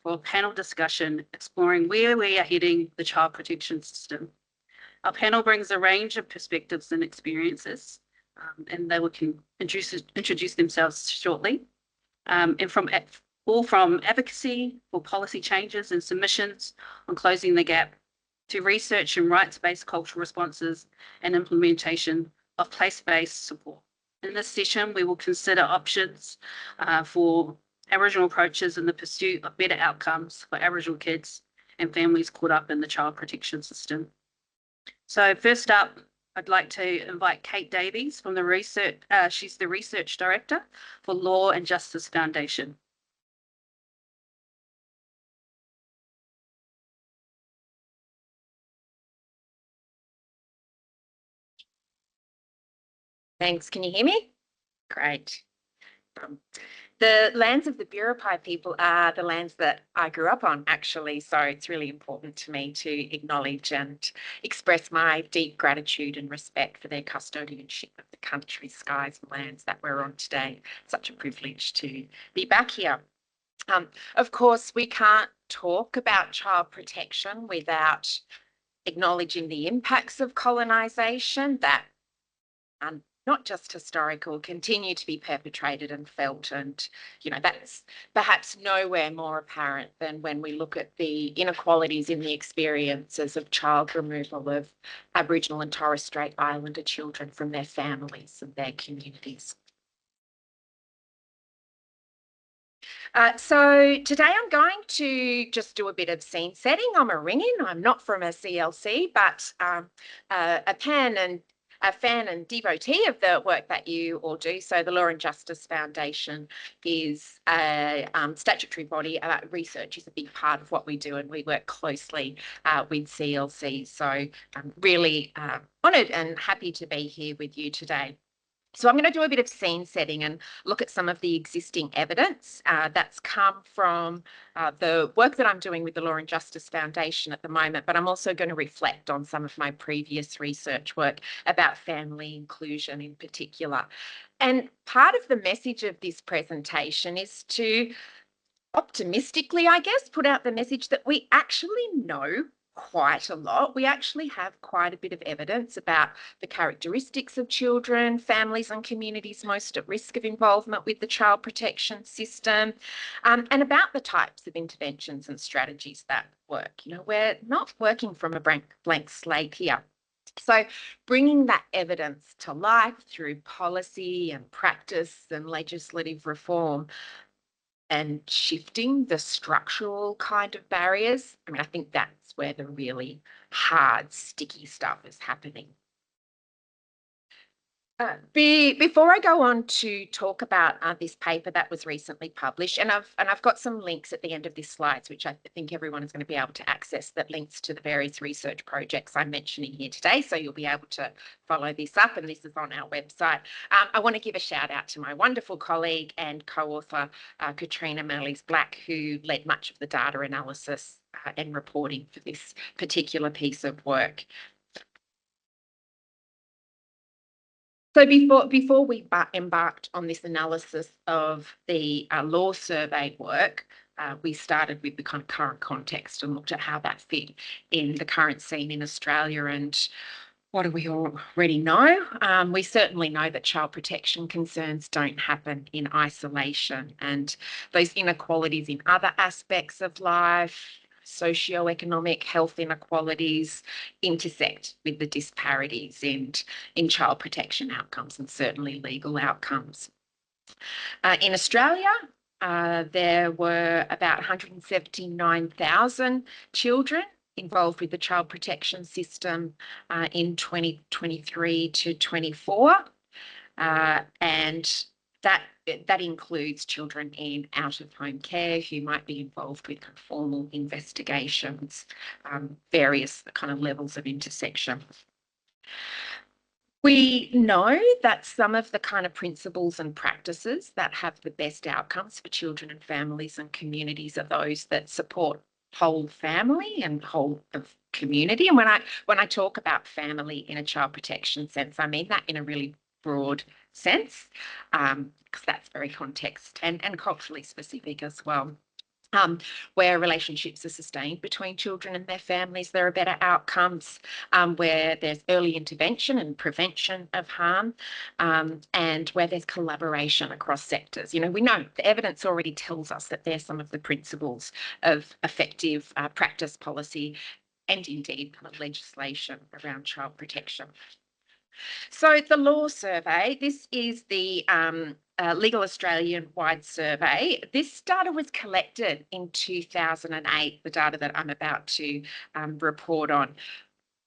for a panel discussion exploring where we are heading the child protection system. Our panel brings a range of perspectives and experiences, and they can introduce themselves shortly. And from advocacy for policy changes and submissions on closing the gap to research and rights-based cultural responses and implementation of place-based support. In this session, we will consider options for Aboriginal approaches in the pursuit of better outcomes for Aboriginal kids and families caught up in the child protection system. So first up, I'd like to invite Kate Davies from the research. She's the Research Director for Law and Justice Foundation. Thanks. Can you hear me? Great. The lands of the Biripi people are the lands that I grew up on, actually, so it's really important to me to acknowledge and express my deep gratitude and respect for their custodianship of the country, skies and lands that we're on today. Such a privilege to be back here. Of course, we can't talk about child protection without acknowledging the impacts of colonisation that not just historical, continue to be perpetrated and felt. And, you know, that's perhaps nowhere more apparent than when we look at the inequalities in the experiences of child removal of Aboriginal and Torres Strait Islander children from their families and their communities. So today I'm going to just do a bit of scene setting. I'm a ringin. I'm not from a CLC, but a fan and devotee of the work that you all do. So the Law and Justice Foundation is a statutory body. Research is a big part of what we do, and we work closely with CLC. So I'm really honoured and happy to be here with you today. So I'm going to do a bit of scene setting and look at some of the existing evidence that's come from the work that I'm doing with the Law and Justice Foundation at the moment, but I'm also going to reflect on some of my previous research work about family inclusion in particular. And part of the message of this presentation is to optimistically, I guess, put out the message that we actually know quite a lot. We actually have quite a bit of evidence about the characteristics of children, families and communities most at risk of involvement with the child protection system, and about the types of interventions and strategies that work. You know, we're not working from a blank slate here. So bringing that evidence to life through policy and practice and legislative reform and shifting the structural kind of barriers. I mean, I think that's where the really hard, sticky stuff is happening. Before I go on to talk about this paper that was recently published, and I've got some links at the end of this slides, which I think everyone is going to be able to access, that links to the various research projects I'm mentioning here today, so you'll be able to follow this up, and this is on our website. I want to give a shout out to my wonderful colleague and co-author, Katrina Mirrlees-Black, who led much of the data analysis and reporting for this particular piece of work. So before we embarked on this analysis of the law survey work, we started with the kind of current context and looked at how that fit in the current scene in Australia. And what do we already know? We certainly know that child protection concerns don't happen in isolation, and those inequalities in other aspects of life, socioeconomic health inequalities, intersect with the disparities in child protection outcomes and certainly legal outcomes. In Australia, there were about 179,000 children involved with the child protection system in 2023 to 24, and that includes children in out-of-home care who might be involved with formal investigations, various kind of levels of intersection. We know that some of the kind of principles and practices that have the best outcomes for children and families and communities are those that support whole family and whole of community. And when I talk about family in a child protection sense, I mean that in a really broad sense, because that's very context and culturally specific as well. where relationships are sustained between children and their families, there are better outcomes, where there's early intervention and prevention of harm, and where there's collaboration across sectors. You know, we know the evidence already tells us that they're some of the principles of effective practice, policy, and indeed legislation around child protection. So the Law Survey, this is the Legal Australian-wide survey. This data was collected in 2008, the data that I'm about to report on,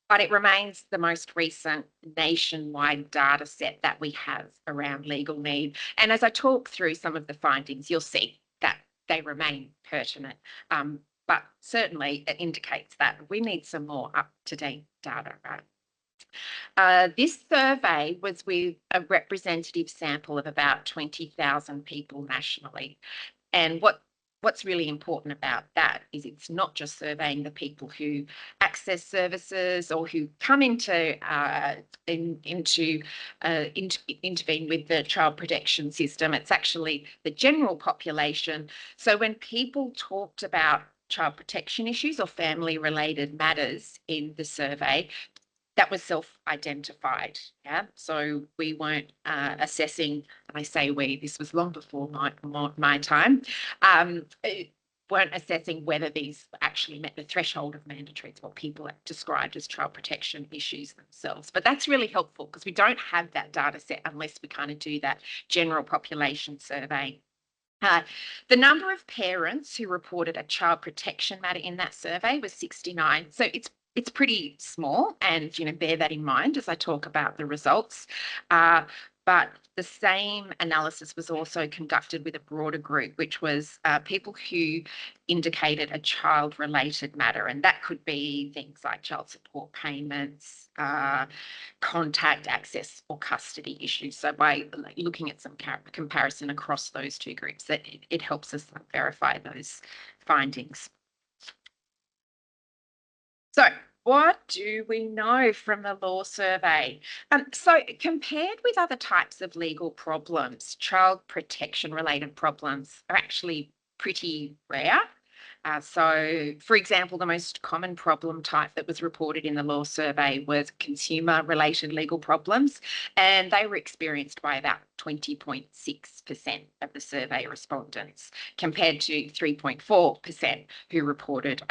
but it remains the most recent nationwide data set that we have around legal need. And as I talk through some of the findings, you'll see that they remain pertinent. But certainly it indicates that we need some more up-to-date data, right? This survey was with a representative sample of about 20,000 people nationally. And what's really important about that is it's not just surveying the people who access services or who come into intervene with the child protection system. It's actually the general population. So when people talked about child protection issues or family related matters in the survey, that was self-identified. Yeah, so we weren't assessing, and I say we, this was long before my time, weren't assessing whether these actually met the threshold of mandatory. It's what people have described as child protection issues themselves. But that's really helpful because we don't have that data set unless we kind of do that general population survey. The number of parents who reported a child protection matter in that survey was 69. So it's pretty small, and bear that in mind as I talk about the results. But the same analysis was also conducted with a broader group, which was people who indicated a child-related matter, and that could be things like child support payments, contact, access, or custody issues. So by looking at some comparison across those two groups, that it helps us verify those findings. So what do we know from the Law Survey? So compared with other types of legal problems, child protection related problems are actually pretty rare. So, for example, the most common problem type that was reported in the Law Survey was consumer-related legal problems, and they were experienced by about 20.6% of the survey respondents, compared to 3.4% who reported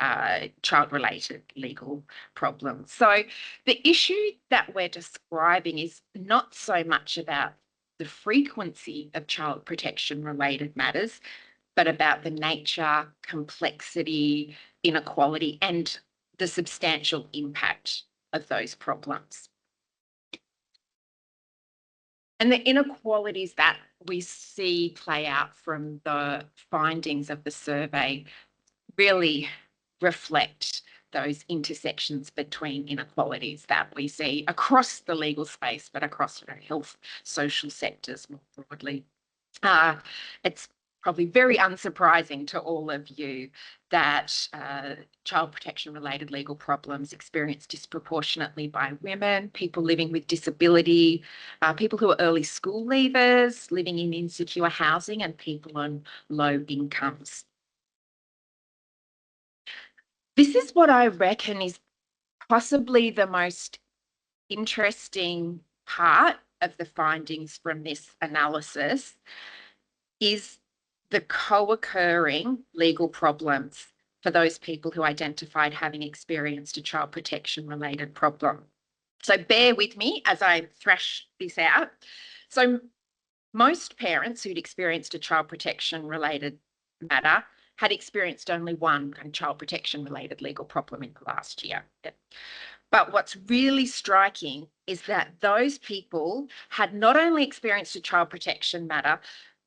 child-related legal problems. So the issue that we're describing is not so much about the frequency of child protection-related matters, but about the nature, complexity, inequality, and the substantial impact of those problems. And the inequalities that we see play out from the findings of the survey really reflect those intersections between inequalities that we see across the legal space, but across health, social sectors more broadly. It's probably very unsurprising to all of you that child protection related legal problems experienced disproportionately by women, people living with disability, people who are early school leavers, living in insecure housing, and people on low incomes. This is what I reckon is possibly the most interesting part of the findings from this analysis, is the co-occurring legal problems for those people who identified having experienced a child protection related problem. So bear with me as I thrash this out. So most parents who'd experienced a child protection related matter had experienced only one kind of child protection related legal problem in the last year. But what's really striking is that those people had not only experienced a child protection matter,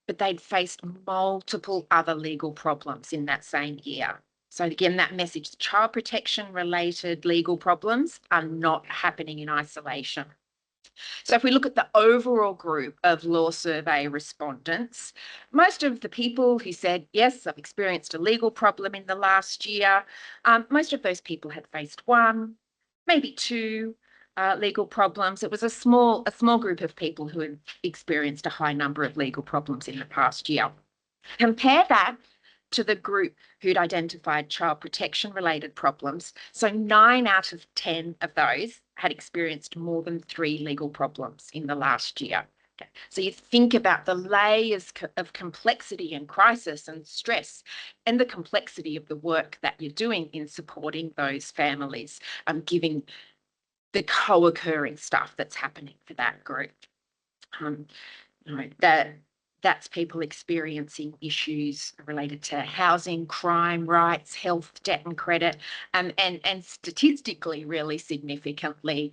but they'd faced multiple other legal problems in that same year. So again, that message, child protection related legal problems are not happening in isolation. So if we look at the overall group of Law Survey respondents, most of the people who said, yes, I've experienced a legal problem in the last year, most of those people had faced one, maybe two legal problems. It was a small group of people who had experienced a high number of legal problems in the past year. Compare that to the group who'd identified child protection related problems. So 9 out of 10 of those had experienced more than 3 legal problems in the last year. Okay. So you think about the layers of complexity and crisis and stress and the complexity of the work that you're doing in supporting those families, giving the co-occurring stuff that's happening for that group. You know, that's people experiencing issues related to housing, crime, rights, health, debt and credit, and statistically, really significantly,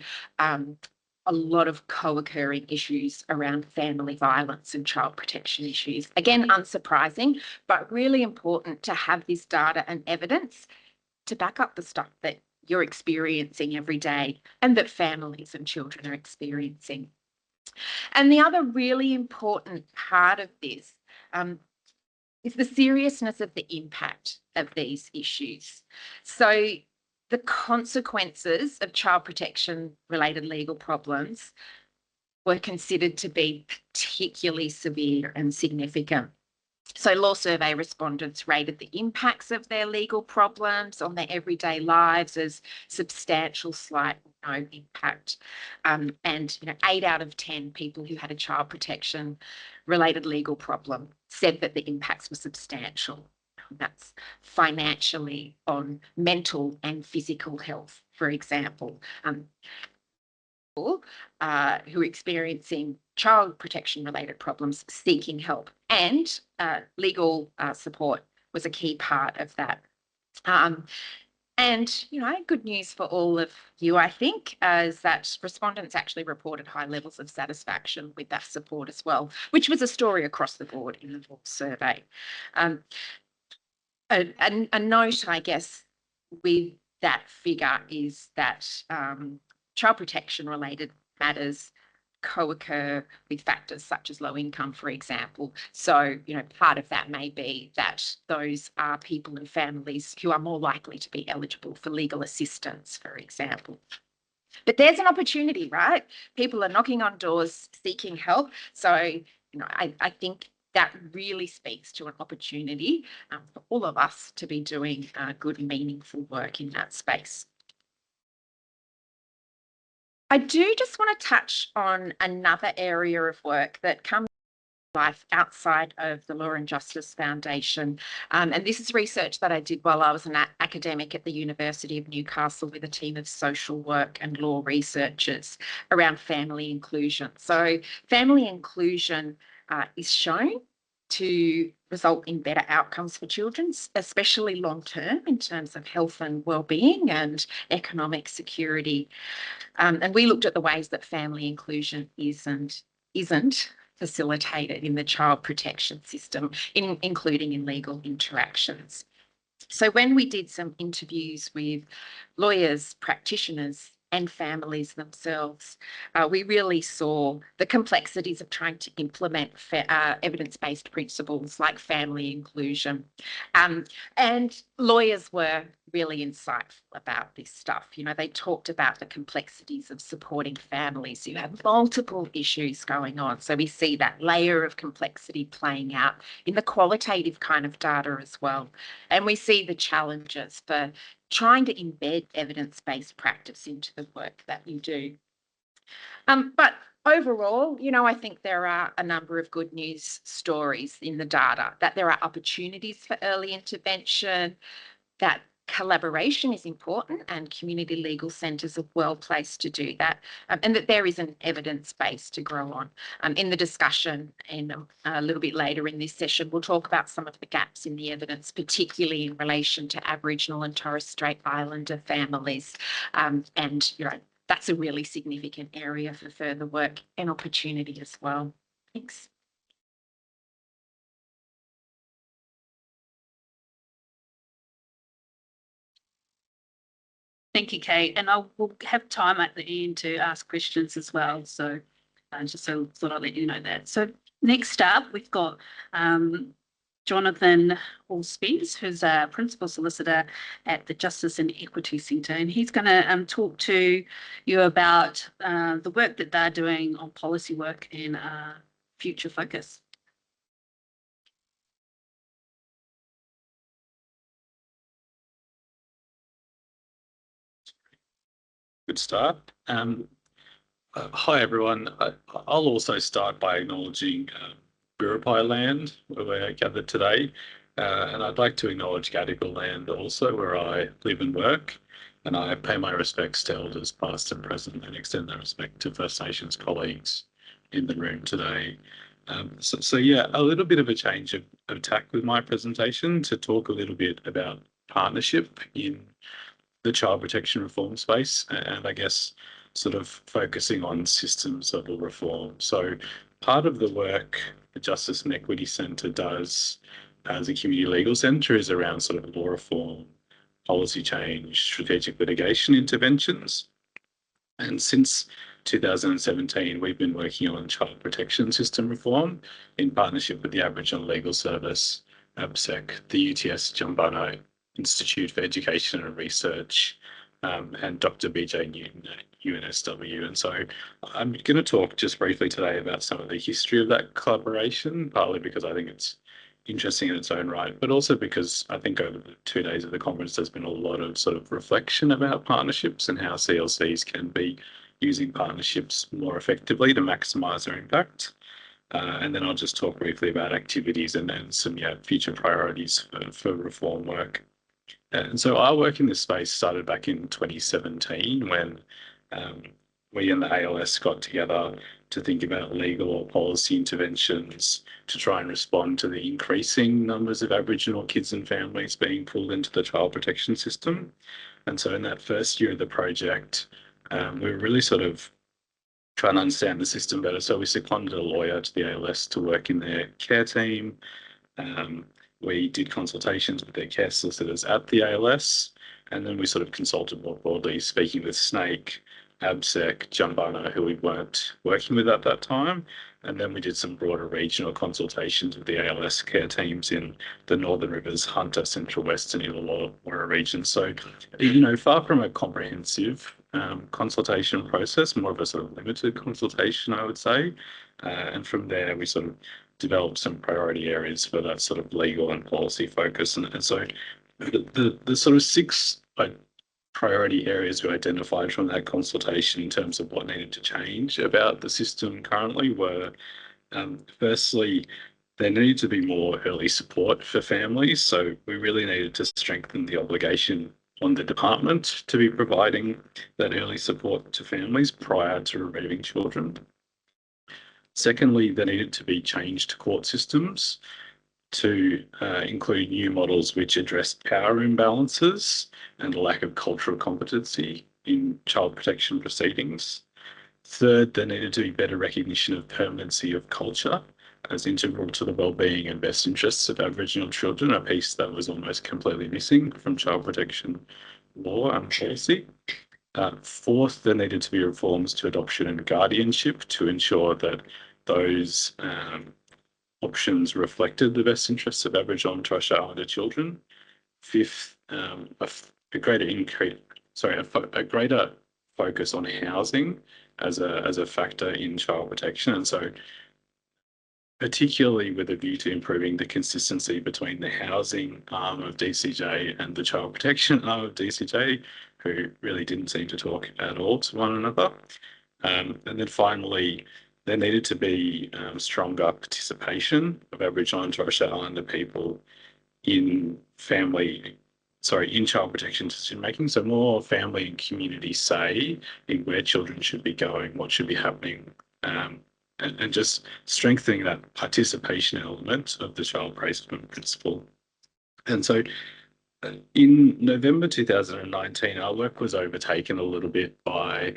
a lot of co-occurring issues around family violence and child protection issues. Again, unsurprising, but really important to have this data and evidence to back up the stuff that you're experiencing every day and that families and children are experiencing. And the other really important part of this is the seriousness of the impact of these issues. So the consequences of child protection related legal problems were considered to be particularly severe and significant. So Law Survey respondents rated the impacts of their legal problems on their everyday lives as substantial, slight, no impact. And 8 out of 10 people who had a child protection related legal problem said that the impacts were substantial. That's financially, on mental and physical health, for example. Who are experiencing child protection related problems seeking help, and legal support was a key part of that. And good news for all of you, I think, is that respondents actually reported high levels of satisfaction with that support as well, which was a story across the board in the Law Survey. A note, I guess, with that figure is that child protection related matters co-occur with factors such as low income, for example. So, part of that may be that those are people and families who are more likely to be eligible for legal assistance, for example. But there's an opportunity, right? People are knocking on doors seeking help. So, I think that really speaks to an opportunity for all of us to be doing good, meaningful work in that space. I do just want to touch on another area of work that comes to life outside of the Law and Justice Foundation. And this is research that I did while I was an academic at the University of Newcastle with a team of social work and law researchers around family inclusion. So family inclusion is shown to result in better outcomes for children, especially long term in terms of health and well-being and economic security. And we looked at the ways that family inclusion isn't facilitated in the child protection system, including in legal interactions. So when we did some interviews with lawyers, practitioners, and families themselves, we really saw the complexities of trying to implement evidence-based principles like family inclusion. And lawyers were really insightful about this stuff. They talked about the complexities of supporting families who have multiple issues going on. So we see that layer of complexity playing out in the qualitative kind of data as well. And we see the challenges for trying to embed evidence-based practice into the work that you do. But overall, I think there are a number of good news stories in the data, that there are opportunities for early intervention, that collaboration is important and community legal centres are well placed to do that, and that there is an evidence base to grow on. In the discussion and a little bit later in this session, we'll talk about some of the gaps in the evidence, particularly in relation to Aboriginal and Torres Strait Islander families. And that's a really significant area for further work and opportunity as well. Thanks. Thank you, Kate. And we'll have time at the end to ask questions as well. So just so thought I'd let you know that. So next up, we've got Jonathan Allspence, who's a principal solicitor at the Justice and Equity Centre, and he's going to talk to you about the work that they're doing on policy work and future focus. Good start. Hi, everyone. I'll also start by acknowledging Biripi land, where we're gathered today. And I'd like to acknowledge Gadigal land also, where I live and work. And I pay my respects to elders past and present and extend that respect to First Nations colleagues in the room today. So yeah, a little bit of a change of tack with my presentation to talk a little bit about partnership in the child protection reform space, and I guess sort of focusing on systems level reform. So part of the work the Justice and Equity Centre does as a community legal centre is around sort of law reform, policy change, strategic litigation interventions. And since 2017, we've been working on child protection system reform in partnership with the Aboriginal Legal Service, ABSEC, the UTS Jumbunna Institute for Education and Research, and Dr. BJ Newton at UNSW. And so I'm going to talk just briefly today about some of the history of that collaboration, partly because I think it's interesting in its own right, but also because I think over the 2 days of the conference, there's been a lot of sort of reflection about partnerships and how CLCs can be using partnerships more effectively to maximise their impact. And then I'll just talk briefly about activities and then some future priorities for reform work. And so our work in this space started back in 2017 when we and the ALS got together to think about legal or policy interventions to try and respond to the increasing numbers of Aboriginal kids and families being pulled into the child protection system. And so in that first year of the project, we were really sort of trying to understand the system better. So we seconded a lawyer to the ALS to work in their care team. We did consultations with their care solicitors at the ALS, and then we sort of consulted more broadly, speaking with SNAKE, ABSEC, Jumbunna, who we weren't working with at that time. And then we did some broader regional consultations with the ALS care teams in the Northern Rivers, Hunter, Central West, and Illawarra regions. So, far from a comprehensive consultation process, more of a sort of limited consultation, I would say. And from there, we sort of developed some priority areas for that sort of legal and policy focus. And so the sort of six priority areas we identified from that consultation in terms of what needed to change about the system currently were, firstly, there needed to be more early support for families. So we really needed to strengthen the obligation on the department to be providing that early support to families prior to removing children. Secondly, there needed to be change to court systems to include new models which address power imbalances and a lack of cultural competency in child protection proceedings. Third, there needed to be better recognition of permanency of culture as integral to the well-being and best interests of Aboriginal children, a piece that was almost completely missing from child protection law and policy. Fourth, there needed to be reforms to adoption and guardianship to ensure that those options reflected the best interests of Aboriginal and Torres Strait Islander children. Fifth, a greater focus on housing as a factor in child protection, and so particularly with a view to improving the consistency between the housing arm of DCJ and the child protection arm of DCJ, who really didn't seem to talk at all to one another. And then finally, there needed to be stronger participation of Aboriginal and Torres Strait Islander people in child protection decision making. So more family and community say in where children should be going, what should be happening, and just strengthening that participation element of the child placement principle. And so in November 2019, our work was overtaken a little bit by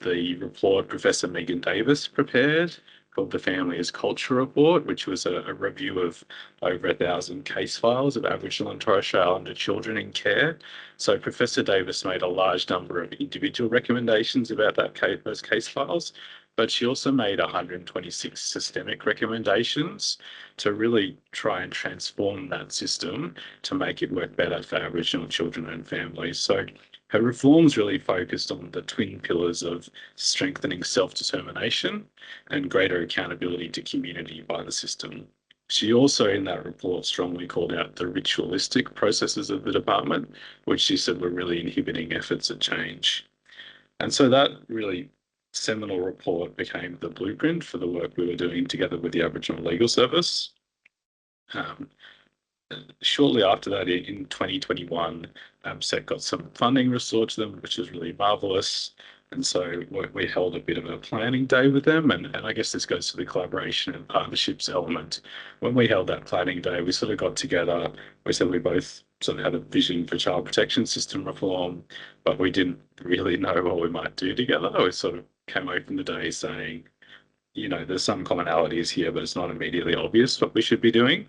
the report Professor Megan Davis prepared called the Family as Culture Report, which was a review of over 1,000 case files of Aboriginal and Torres Strait Islander children in care. So Professor Davis made a large number of individual recommendations about those case files, but she also made 126 systemic recommendations to really try and transform that system to make it work better for Aboriginal children and families. So her reforms really focused on the twin pillars of strengthening self-determination and greater accountability to community by the system. She also, in that report, strongly called out the ritualistic processes of the department, which she said were really inhibiting efforts at change. And so that really seminal report became the blueprint for the work we were doing together with the Aboriginal Legal Service. Shortly after that, in 2021, ABSEC got some funding restored to them, which is really marvellous. And so we held a bit of a planning day with them. And I guess this goes to the collaboration and partnerships element. When we held that planning day, we sort of got together. We said we both sort of had a vision for child protection system reform, but we didn't really know what we might do together. We sort of came away from the day saying, you know, there's some commonalities here, but it's not immediately obvious what we should be doing.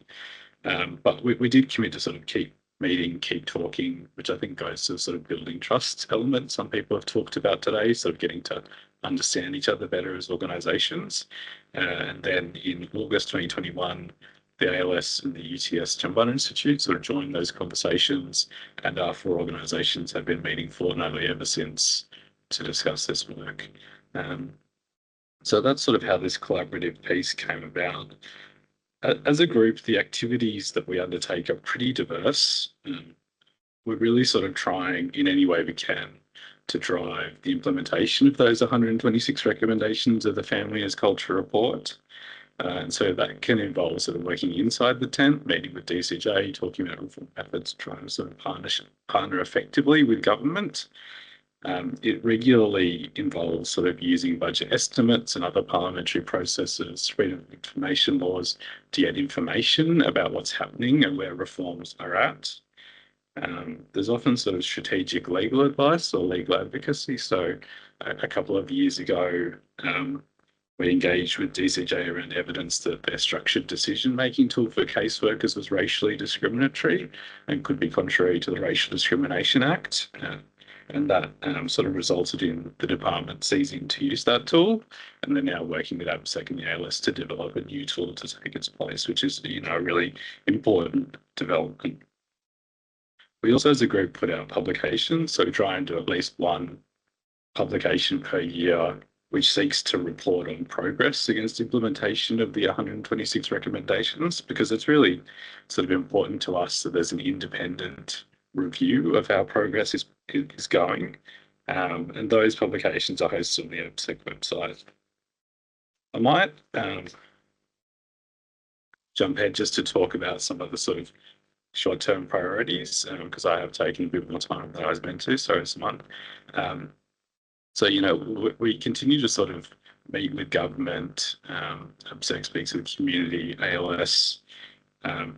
But we did commit to sort of keep meeting, keep talking, which I think goes to the sort of building trust element some people have talked about today, sort of getting to understand each other better as organisations. And then in August 2021, the ALS and the UTS Chambana Institute sort of joined those conversations, and our 4 organisations have been meeting fortnightly ever since to discuss this work. So that's sort of how this collaborative piece came about. As a group, the activities that we undertake are pretty diverse. We're really sort of trying in any way we can to drive the implementation of those 126 recommendations of the Family as Culture report. And so that can involve sort of working inside the tent, meeting with DCJ, talking about reform methods, trying to sort of partner effectively with government. It regularly involves sort of using budget estimates and other parliamentary processes, freedom of information laws to get information about what's happening and where reforms are at. There's often sort of strategic legal advice or legal advocacy. So a couple of years ago, we engaged with DCJ around evidence that their structured decision-making tool for caseworkers was racially discriminatory and could be contrary to the Racial Discrimination Act. And that sort of resulted in the department ceasing to use that tool. And they're now working with ABSEC and the ALS to develop a new tool to take its place, which is, you know, a really important development. We also, as a group, put out publications. So we try and do at least one publication per year, which seeks to report on progress against implementation of the 126 recommendations, because it's really sort of important to us that there's an independent review of how progress is going. And those publications are hosted on the ABSEC website. I might jump ahead just to talk about some of the sort of short-term priorities, because I have taken a bit more time than I was meant to. Sorry, Simon. So, you know, we continue to sort of meet with government, ABSEC speaks to the community, ALS,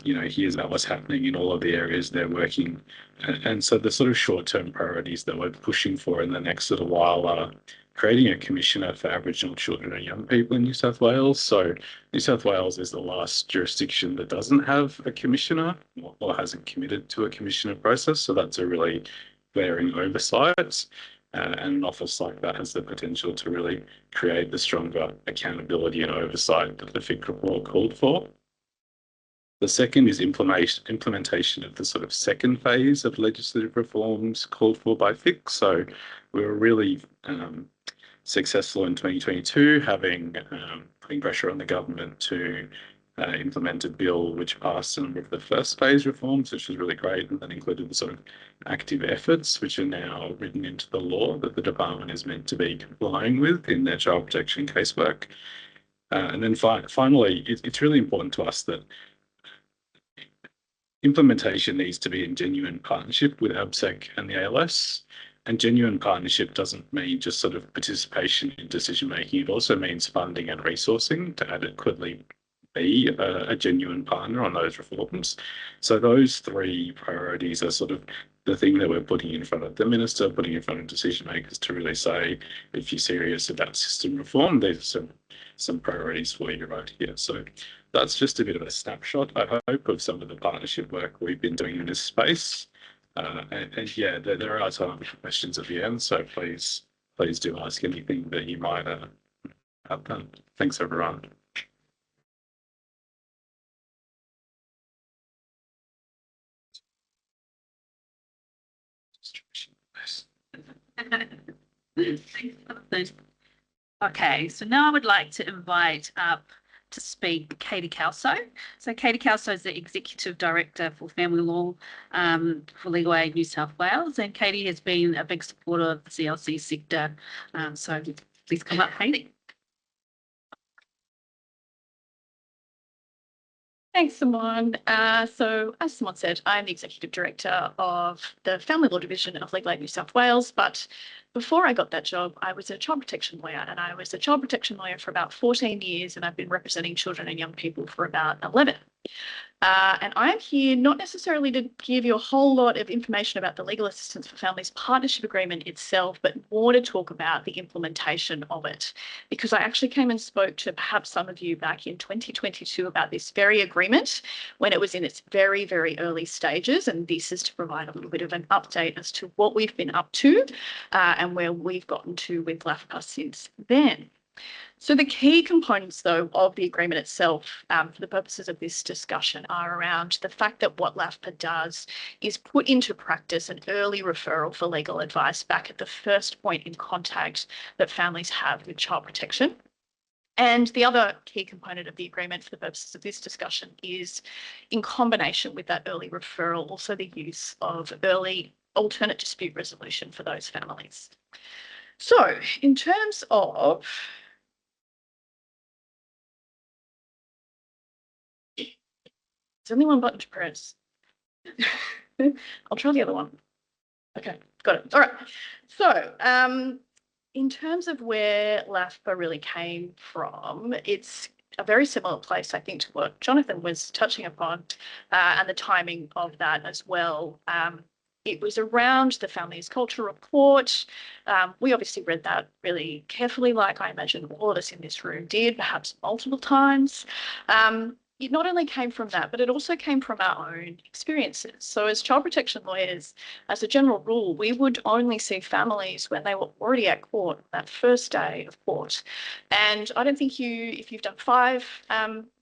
you know, hears about what's happening in all of the areas they're working. And so the sort of short-term priorities that we're pushing for in the next little while are creating a commissioner for Aboriginal children and young people in New South Wales. So New South Wales is the last jurisdiction that doesn't have a commissioner or hasn't committed to a commissioner process. So that's a really glaring oversight. And an office like that has the potential to really create the stronger accountability and oversight that the FIC report called for. The second is implementation of the sort of second phase of legislative reforms called for by FIC. So we were really successful in 2022, having putting pressure on the government to implement a bill which passed a number of the first phase reforms, which was really great, and that included the sort of active efforts which are now written into the law that the department is meant to be complying with in their child protection casework. And then finally, it's really important to us that implementation needs to be in genuine partnership with ABSEC and the ALS. And genuine partnership doesn't mean just sort of participation in decision making. It also means funding and resourcing to adequately be a genuine partner on those reforms. So those 3 priorities are sort of the thing that we're putting in front of the minister, putting in front of decision makers to really say, if you're serious about system reform, there's some priorities for you right here. So that's just a bit of a snapshot, I hope, of some of the partnership work we've been doing in this space. And yeah, there are time for questions at the end, so please do ask anything that you might have done. Thanks, everyone. Okay, so now I would like to invite up to speak Katie Calso. So Katie Calso is the Executive Director for Family Law for Legal Aid New South Wales, and Katie has been a big supporter of the CLC sector. So please come up, Katie. Thanks, Simone. So as Simone said, I'm the Executive Director of the Family Law Division of Legal Aid New South Wales, but before I got that job, I was a child protection lawyer, and I was a child protection lawyer for about 14 years, and I've been representing children and young people for about 11. And I'm here not necessarily to give you a whole lot of information about the Legal Assistance for Families Partnership Agreement itself, but more to talk about the implementation of it. Because I actually came and spoke to perhaps some of you back in 2022 about this very agreement when it was in its very, very early stages. And this is to provide a little bit of an update as to what we've been up to and where we've gotten to with LAFPA since then. So the key components, though, of the agreement itself, for the purposes of this discussion, are around the fact that what LAFPA does is put into practice an early referral for legal advice back at the first point in contact that families have with child protection. And the other key component of the agreement for the purposes of this discussion is, in combination with that early referral, also the use of early alternate dispute resolution for those families. So in terms of there's only one button to press. I'll try the other one. Okay, got it. All right. So in terms of where LAFPA really came from, it's a very similar place, I think, to what Jonathan was touching upon and the timing of that as well. It was around the Families Culture Report. We obviously read that really carefully, like I imagine all of us in this room did, perhaps multiple times. It not only came from that, but it also came from our own experiences. So as child protection lawyers, as a general rule, we would only see families when they were already at court, that first day of court. And I don't think if you've done 5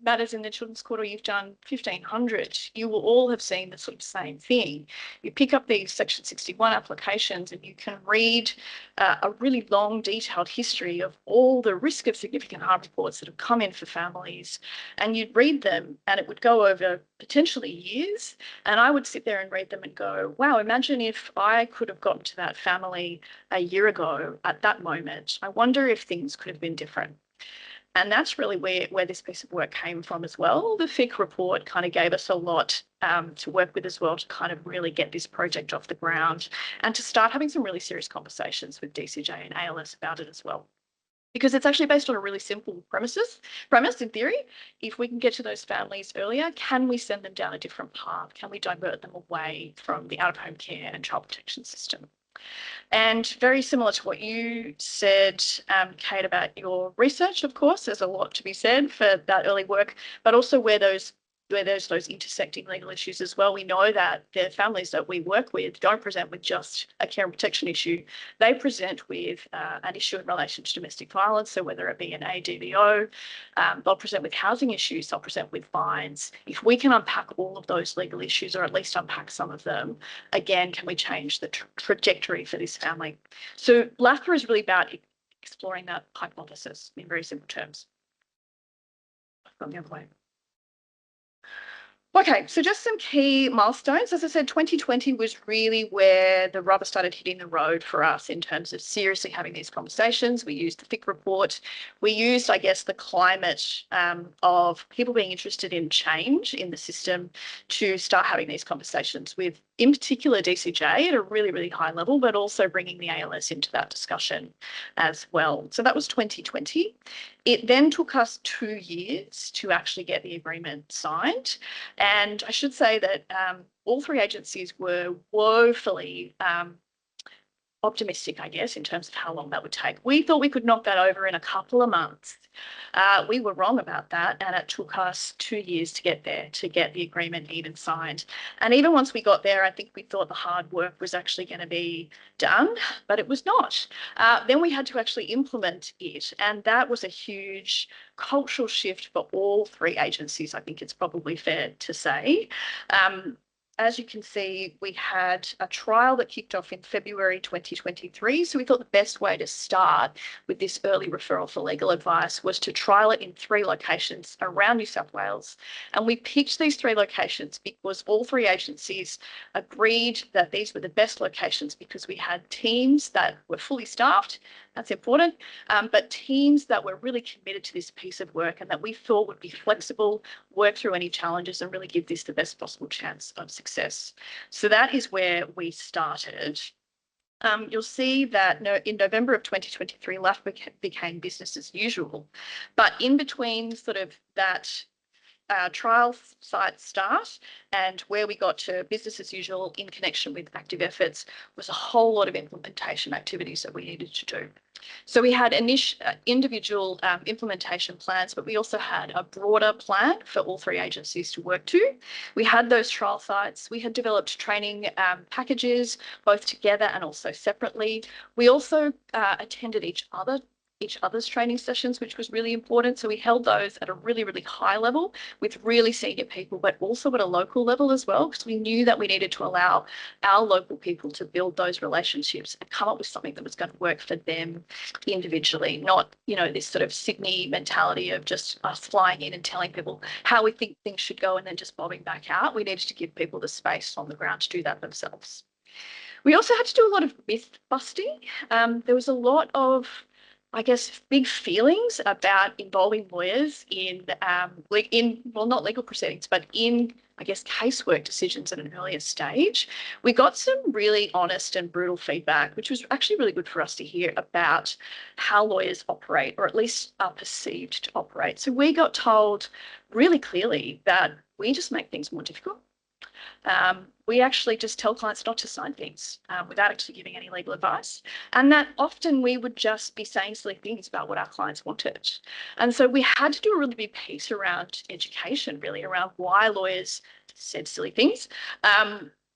matters in the Children's Court or you've done 1,500, you will all have seen the sort of same thing. You pick up these Section 61 applications and you can read a really long, detailed history of all the risk of significant harm reports that have come in for families. And you'd read them and it would go over potentially years. And I would sit there and read them and go, wow, imagine if I could have gotten to that family a year ago at that moment. I wonder if things could have been different. And that's really where this piece of work came from as well. The FIC report kind of gave us a lot to work with as well to kind of really get this project off the ground and to start having some really serious conversations with DCJ and ALS about it as well. Because it's actually based on a really simple premise in theory. If we can get to those families earlier, can we send them down a different path? Can we divert them away from the out-of-home care and child protection system? And very similar to what you said, Kate, about your research, of course, there's a lot to be said for that early work, but also where there's those intersecting legal issues as well. We know that the families that we work with don't present with just a care and protection issue. They present with an issue in relation to domestic violence. So whether it be an ADVO, they'll present with housing issues, they'll present with fines. If we can unpack all of those legal issues, or at least unpack some of them, again, can we change the trajectory for this family? So LAFPA is really about exploring that hypothesis in very simple terms. I've gone the other way. Okay, so just some key milestones. As I said, 2020 was really where the rubber started hitting the road for us in terms of seriously having these conversations. We used the FIC report. We used, I guess, the climate of people being interested in change in the system to start having these conversations with, in particular, DCJ at a really, really high level, but also bringing the ALS into that discussion as well. So that was 2020. It then took us 2 years to actually get the agreement signed. And I should say that all 3 agencies were woefully optimistic, I guess, in terms of how long that would take. We thought we could knock that over in a couple of months. We were wrong about that, and it took us 2 years to get there, to get the agreement even signed. And even once we got there, I think we thought the hard work was actually going to be done, but it was not. Then we had to actually implement it, and that was a huge cultural shift for all 3 agencies, I think it's probably fair to say. as you can see, we had a trial that kicked off in February 2023. So we thought the best way to start with this early referral for legal advice was to trial it in 3 locations around New South Wales. And we picked these 3 locations because all 3 agencies agreed that these were the best locations because we had teams that were fully staffed. That's important, but teams that were really committed to this piece of work and that we thought would be flexible, work through any challenges and really give this the best possible chance of success. So that is where we started. You'll see that in November of 2023, LAF became business as usual. But in between sort of that trial site start and where we got to business as usual in connection with active efforts was a whole lot of implementation activities that we needed to do. So we had individual implementation plans, but we also had a broader plan for all 3 agencies to work to. We had those trial sites. We had developed training packages, both together and also separately. We also attended each other's training sessions, which was really important. So we held those at a really, really high level with really senior people, but also at a local level as well, because we knew that we needed to allow our local people to build those relationships and come up with something that was going to work for them individually, not, this sort of Sydney mentality of just us flying in and telling people how we think things should go and then just bobbing back out. We needed to give people the space on the ground to do that themselves. We also had to do a lot of myth busting. There was a lot of big feelings about involving lawyers in not legal proceedings, but in, casework decisions at an earlier stage. We got some really honest and brutal feedback, which was actually really good for us to hear about how lawyers operate, or at least are perceived to operate. So we got told really clearly that we just make things more difficult. We actually just tell clients not to sign things without actually giving any legal advice. And that often we would just be saying silly things about what our clients wanted. And so we had to do a really big piece around education, really around why lawyers said silly things.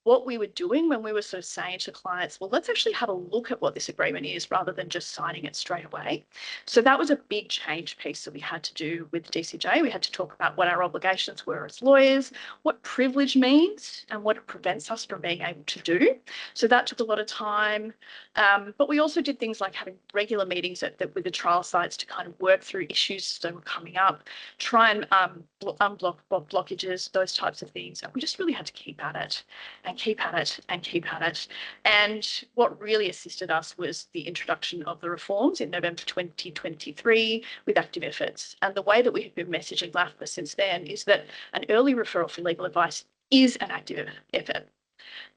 What we were doing when we were sort of saying to clients, well, let's actually have a look at what this agreement is rather than just signing it straight away. So that was a big change piece that we had to do with DCJ. We had to talk about what our obligations were as lawyers, what privilege means and what it prevents us from being able to do. So that took a lot of time. But we also did things like having regular meetings with the trial sites to kind of work through issues that were coming up, try and unblock blockages, those types of things. And we just really had to keep at it. And keep at it and keep at it. And what really assisted us was the introduction of the reforms in November 2023 with active efforts. And the way that we have been messaging LAFBA since then is that an early referral for legal advice is an active effort.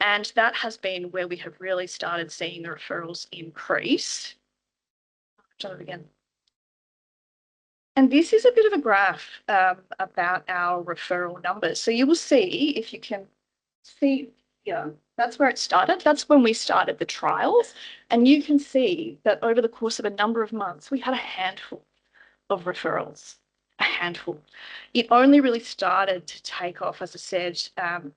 And that has been where we have really started seeing the referrals increase. I've done it again. And this is a bit of a graph about our referral numbers. So you will see, if you can see, that's where it started. That's when we started the trials. And you can see that over the course of a number of months, we had a handful of referrals, a handful. It only really started to take off, as I said,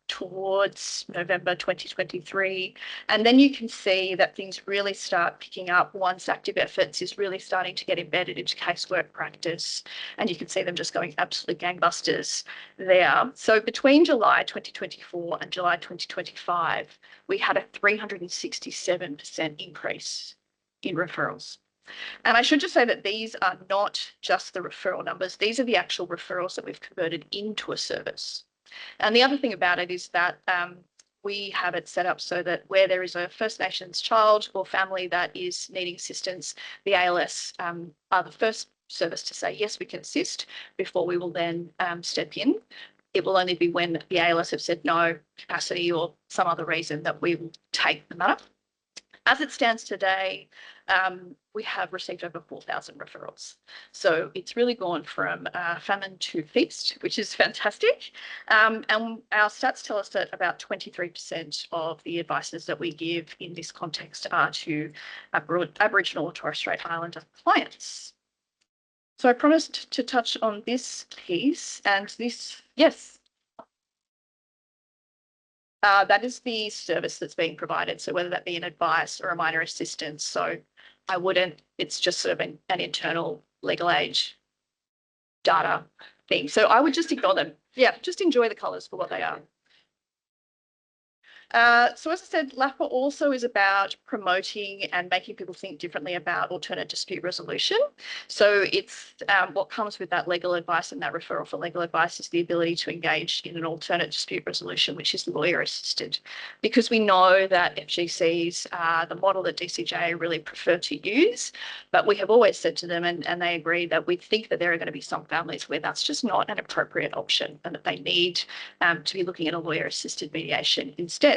towards November 2023. And then you can see that things really start picking up once active efforts is really starting to get embedded into casework practice. And you can see them just going absolutely gangbusters there. So between July 2024 and July 2025, we had a 367% increase in referrals. And I should just say that these are not just the referral numbers. These are the actual referrals that we've converted into a service. And the other thing about it is that we have it set up so that where there is a First Nations child or family that is needing assistance, the ALS are the first service to say, yes, we can assist, before we will then step in. It will only be when the ALS have said no, capacity or some other reason, that we will take the matter. As it stands today, we have received over 4,000 referrals. So it's really gone from famine to feast, which is fantastic. And our stats tell us that about 23% of the advices that we give in this context are to Aboriginal or Torres Strait Islander clients. So I promised to touch on this piece, and this, yes. That is the service that's being provided. So whether that be an advice or a minor assistance. So it's just sort of an internal legal age data thing. So I would just ignore them. Yeah, just enjoy the colours for what they are. So as I said, LAPA also is about promoting and making people think differently about alternate dispute resolution. So it's what comes with that legal advice and that referral for legal advice is the ability to engage in an alternate dispute resolution, which is lawyer assisted, because we know that FGCs are the model that DCJ really prefer to use. But we have always said to them, and they agree, that we think that there are going to be some families where that's just not an appropriate option and that they need to be looking at a lawyer assisted mediation instead.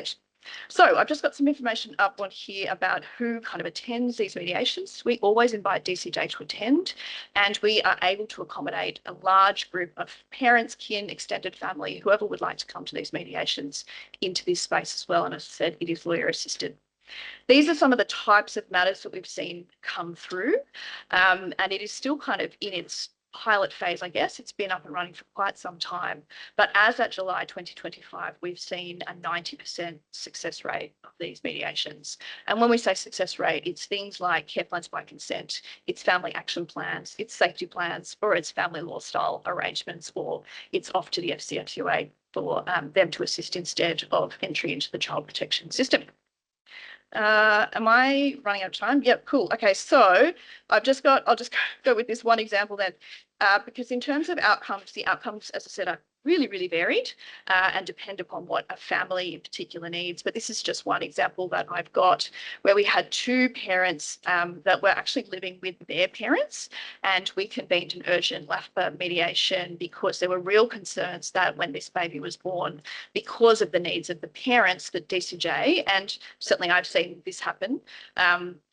So I've just got some information up on here about who kind of attends these mediations. We always invite DCJ to attend, and we are able to accommodate a large group of parents, kin, extended family, whoever would like to come to these mediations into this space as well. And as I said, it is lawyer assisted. These are some of the types of matters that we've seen come through, and it is still kind of in its pilot phase, I guess. It's been up and running for quite some time. But as at July 2025, we've seen a 90% success rate of these mediations. And when we say success rate, it's things like care plans by consent, it's family action plans, it's safety plans, or it's family law style arrangements, or it's off to the FCFUA for them to assist instead of entry into the child protection system. Am I running out of time? Yep, cool. Okay, so I'll just go with this one example then, because in terms of outcomes, the outcomes, as I said, are really varied and depend upon what a family in particular needs. But this is just one example that I've got where we had two parents that were actually living with their parents, and we convened an urgent LAFPA mediation because there were real concerns that when this baby was born, because of the needs of the parents, that DCJ, and certainly I've seen this happen,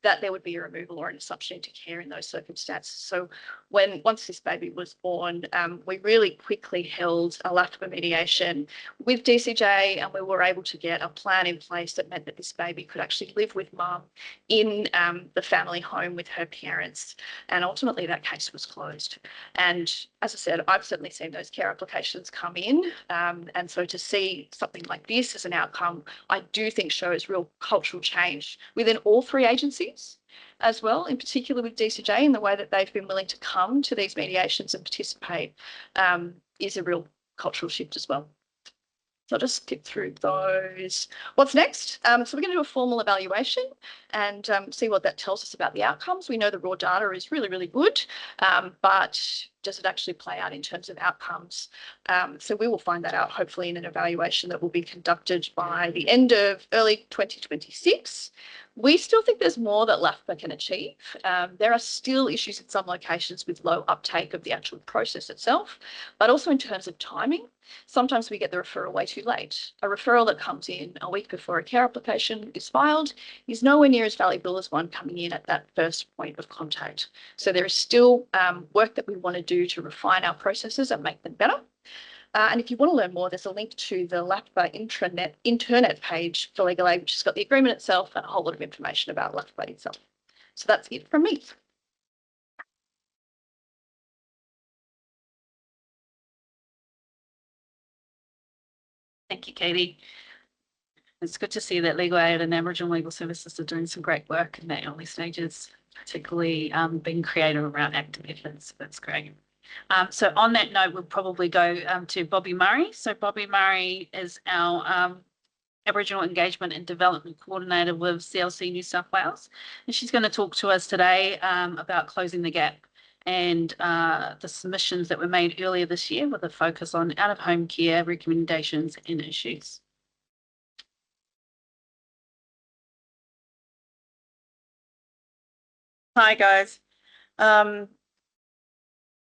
that there would be a removal or an assumption into care in those circumstances. So once this baby was born, we really quickly held a LAFPA mediation with DCJ, and we were able to get a plan in place that meant that this baby could actually live with mum in the family home with her parents. And ultimately that case was closed. And as I said, I've certainly seen those care applications come in. And so to see something like this as an outcome, I do think shows real cultural change within all three agencies as well, in particular with DCJ, in the way that they've been willing to come to these mediations and participate is a real cultural shift as well. So I'll just skip through those. What's next? So we're going to do a formal evaluation and see what that tells us about the outcomes. We know the raw data is really good, but does it actually play out in terms of outcomes? So we will find that out hopefully in an evaluation that will be conducted by the end of early 2026. We still think there's more that LAFPA can achieve. There are still issues in some locations with low uptake of the actual process itself, but also in terms of timing. Sometimes we get the referral way too late. A referral that comes in a week before a care application is filed is nowhere near as valuable as one coming in at that first point of contact. So there is still work that we want to do to refine our processes and make them better. And if you want to learn more, there's a link to the LAFPA internet page for Legal Aid, which has got the agreement itself and a whole lot of information about LAFPA itself. So that's it from me. Thank you, Katie. It's good to see that Legal Aid and Aboriginal Legal Services are doing some great work in the early stages, particularly being creative around active efforts. That's great. So on that note, we'll probably go to Bobby Murray. So Bobby Murray is our Aboriginal Engagement and Development Coordinator with CLC New South Wales. And she's going to talk to us today about closing the gap and the submissions that were made earlier this year with a focus on out-of-home care recommendations and issues. Hi guys.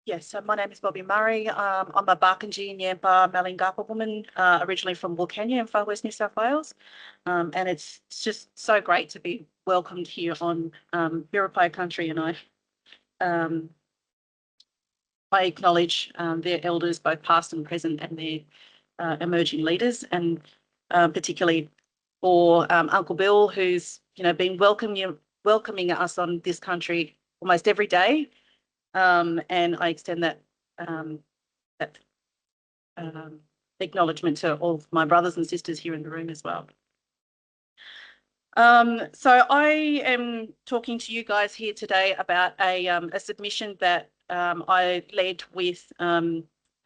Yes, so my name is Bobby Murray. I'm a Barkindji Yampa Malingapa woman, originally from Wilcannia in Far West New South Wales. And it's just so great to be welcomed here on Biripi country, and I acknowledge their elders, both past and present, and their emerging leaders, and particularly for Uncle Bill, who's been welcoming us on this country almost every day. And I extend that acknowledgement to all of my brothers and sisters here in the room as well. So I am talking to you guys here today about a submission that I led with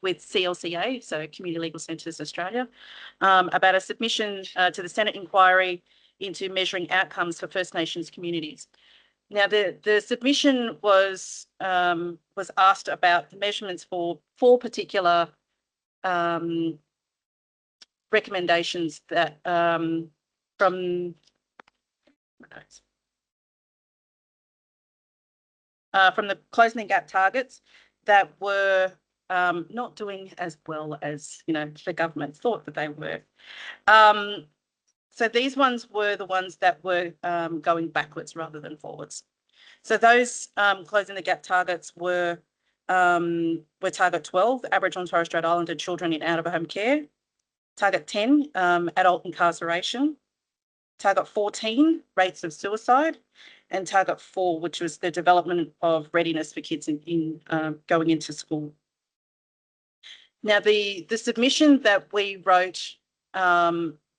with CLCA, so Community Legal Centres Australia, about a submission to the Senate inquiry into measuring outcomes for First Nations communities. Now, the submission was asked about the measurements for 4 particular recommendations that from the closing the gap targets that were not doing as well as the government thought that they were. So these ones were the ones that were going backwards rather than forwards. So those closing the gap targets were target 12, Aboriginal and Torres Strait Islander children in out-of-home care, target 10, adult incarceration, target 14, rates of suicide, and target 4, which was the development of readiness for kids in going into school. Now, the submission that we wrote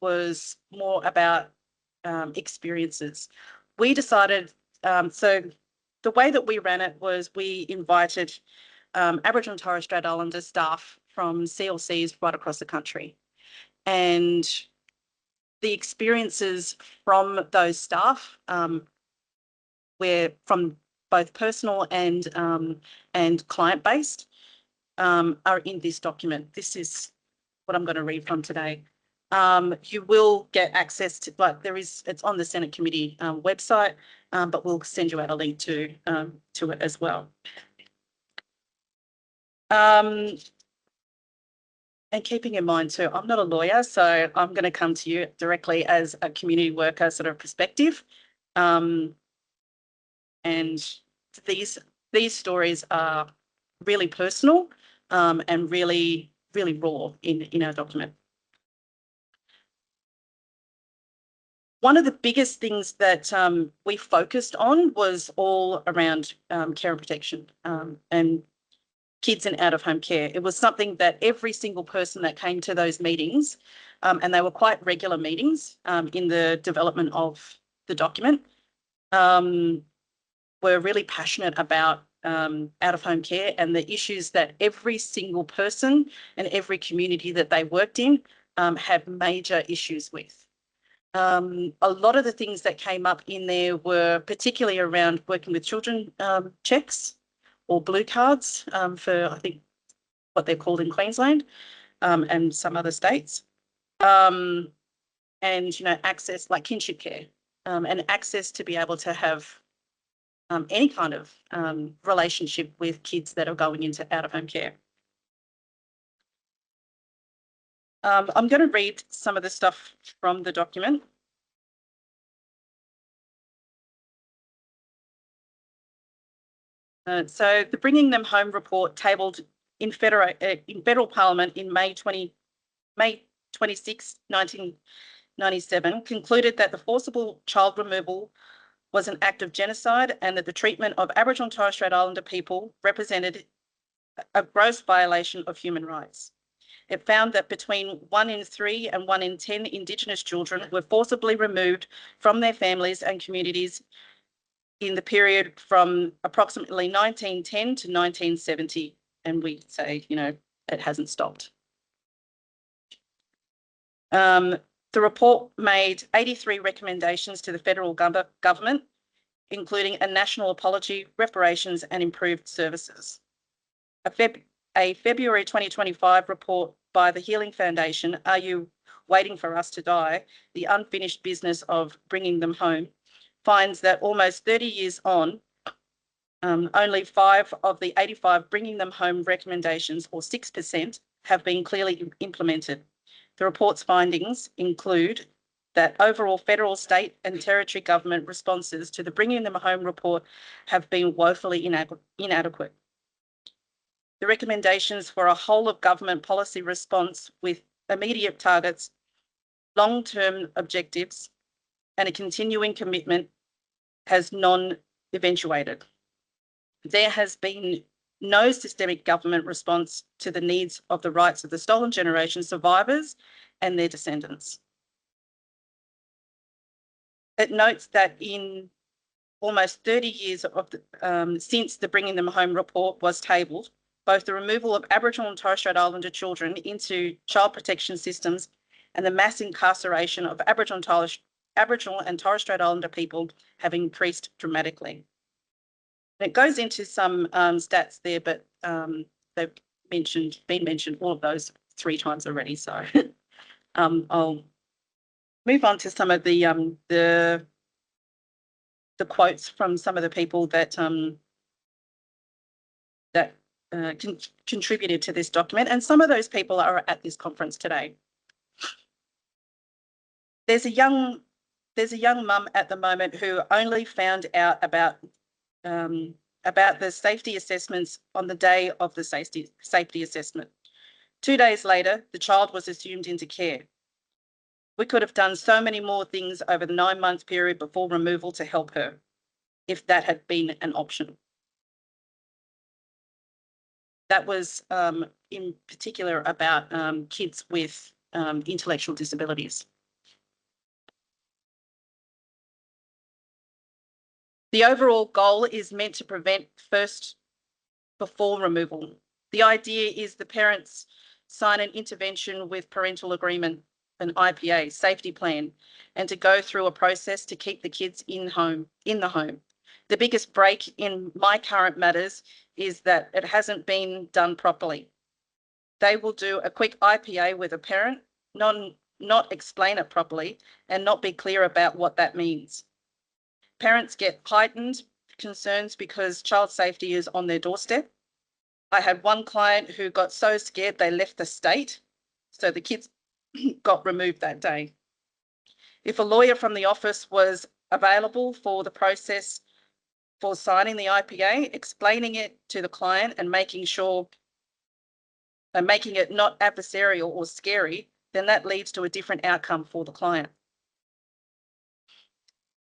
was more about experiences. We decided, so the way that we ran it was we invited Aboriginal and Torres Strait Islander staff from CLCs right across the country. And the experiences from those staff were from both personal and client-based are in this document. This is what I'm going to read from today. You will get access to, it's on the Senate committee website, but we'll send you out a link to it as well. And keeping in mind too, I'm not a lawyer, so I'm going to come to you directly as a community worker sort of perspective. And these stories are really personal and really, really raw in our document. One of the biggest things that we focused on was all around care and protection and kids in out-of-home care. It was something that every single person that came to those meetings, and they were quite regular meetings in the development of the document, were really passionate about out-of-home care and the issues that every single person and every community that they worked in had major issues with. A lot of the things that came up in there were particularly around working with children checks or blue cards for, I think, what they're called in Queensland and some other states. And, access like kinship care and access to be able to have any kind of relationship with kids that are going into out-of-home care. I'm going to read some of the stuff from the document. So the Bringing Them Home report tabled in federal Parliament in May 26, 1997 concluded that the forcible child removal was an act of genocide and that the treatment of Aboriginal and Torres Strait Islander people represented a gross violation of human rights. It found that between 1 in 3 and 1 in 10 Indigenous children were forcibly removed from their families and communities in the period from approximately 1910 to 1970. And we say, it hasn't stopped. The report made 83 recommendations to the federal government, including a national apology, reparations and improved services. A February 2025 report by the Healing Foundation, Are You Waiting for Us to Die? The Unfinished Business of Bringing Them Home, finds that almost 30 years on, only 5 of the 85 Bringing Them Home recommendations, or 6%, have been clearly implemented. The report's findings include that overall federal, state and territory government responses to the Bringing Them Home report have been woefully inadequate. The recommendations for a whole of government policy response with immediate targets, long-term objectives and a continuing commitment has non-eventuated. There has been no systemic government response to the needs of the rights of the stolen generation survivors and their descendants. It notes that in almost 30 years of since the Bringing Them Home report was tabled, both the removal of Aboriginal and Torres Strait Islander children into child protection systems and the mass incarceration of Aboriginal and Torres Strait Islander people have increased dramatically. And it goes into some stats there, but they've been mentioned all of those 3 times already. So I'll move on to some of the quotes from some of the people that contributed to this document, and some of those people are at this conference today. There's a young mum at the moment who only found out about the safety assessments on the day of the safety assessment. 2 days later, the child was assumed into care. We could have done so many more things over the 9-month period before removal to help her, if that had been an option. That was in particular about kids with intellectual disabilities. The overall goal is meant to prevent first before removal. The idea is the parents sign an intervention with parental agreement, an IPA, safety plan, and to go through a process to keep the kids in the home. The biggest break in my current matters is that it hasn't been done properly. They will do a quick IPA with a parent, not explain it properly, and not be clear about what that means. Parents get heightened concerns because child safety is on their doorstep. I had one client who got so scared they left the state, so the kids got removed that day. If a lawyer from the office was available for the process for signing the IPA, explaining it to the client and making it not adversarial or scary, then that leads to a different outcome for the client.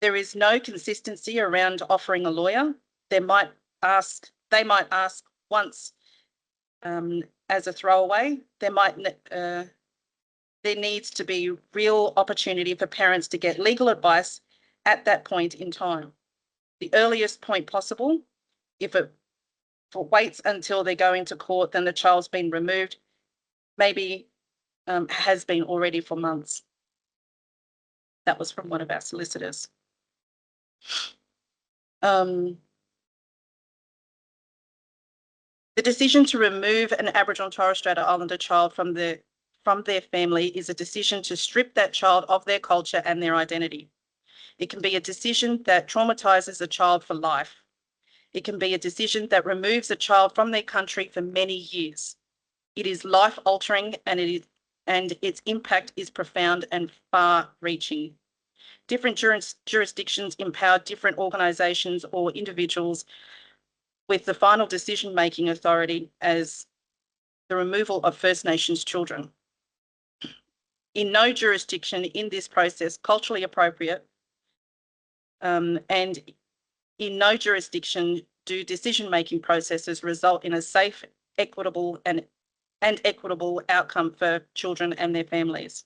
There is no consistency around offering a lawyer. They might ask once as a throwaway. There needs to be real opportunity for parents to get legal advice at that point in time. The earliest point possible. If it waits until they go into court, then the child's been removed, maybe has been already for months. That was from one of our solicitors. The decision to remove an Aboriginal and Torres Strait Islander child from their family is a decision to strip that child of their culture and their identity. It can be a decision that traumatises a child for life. It can be a decision that removes a child from their country for many years. It is life-altering and its impact is profound and far-reaching. Different jurisdictions empower different organisations or individuals with the final decision-making authority as the removal of First Nations children. In no jurisdiction in this process culturally appropriate, and in no jurisdiction do decision-making processes result in a safe, equitable and equitable outcome for children and their families.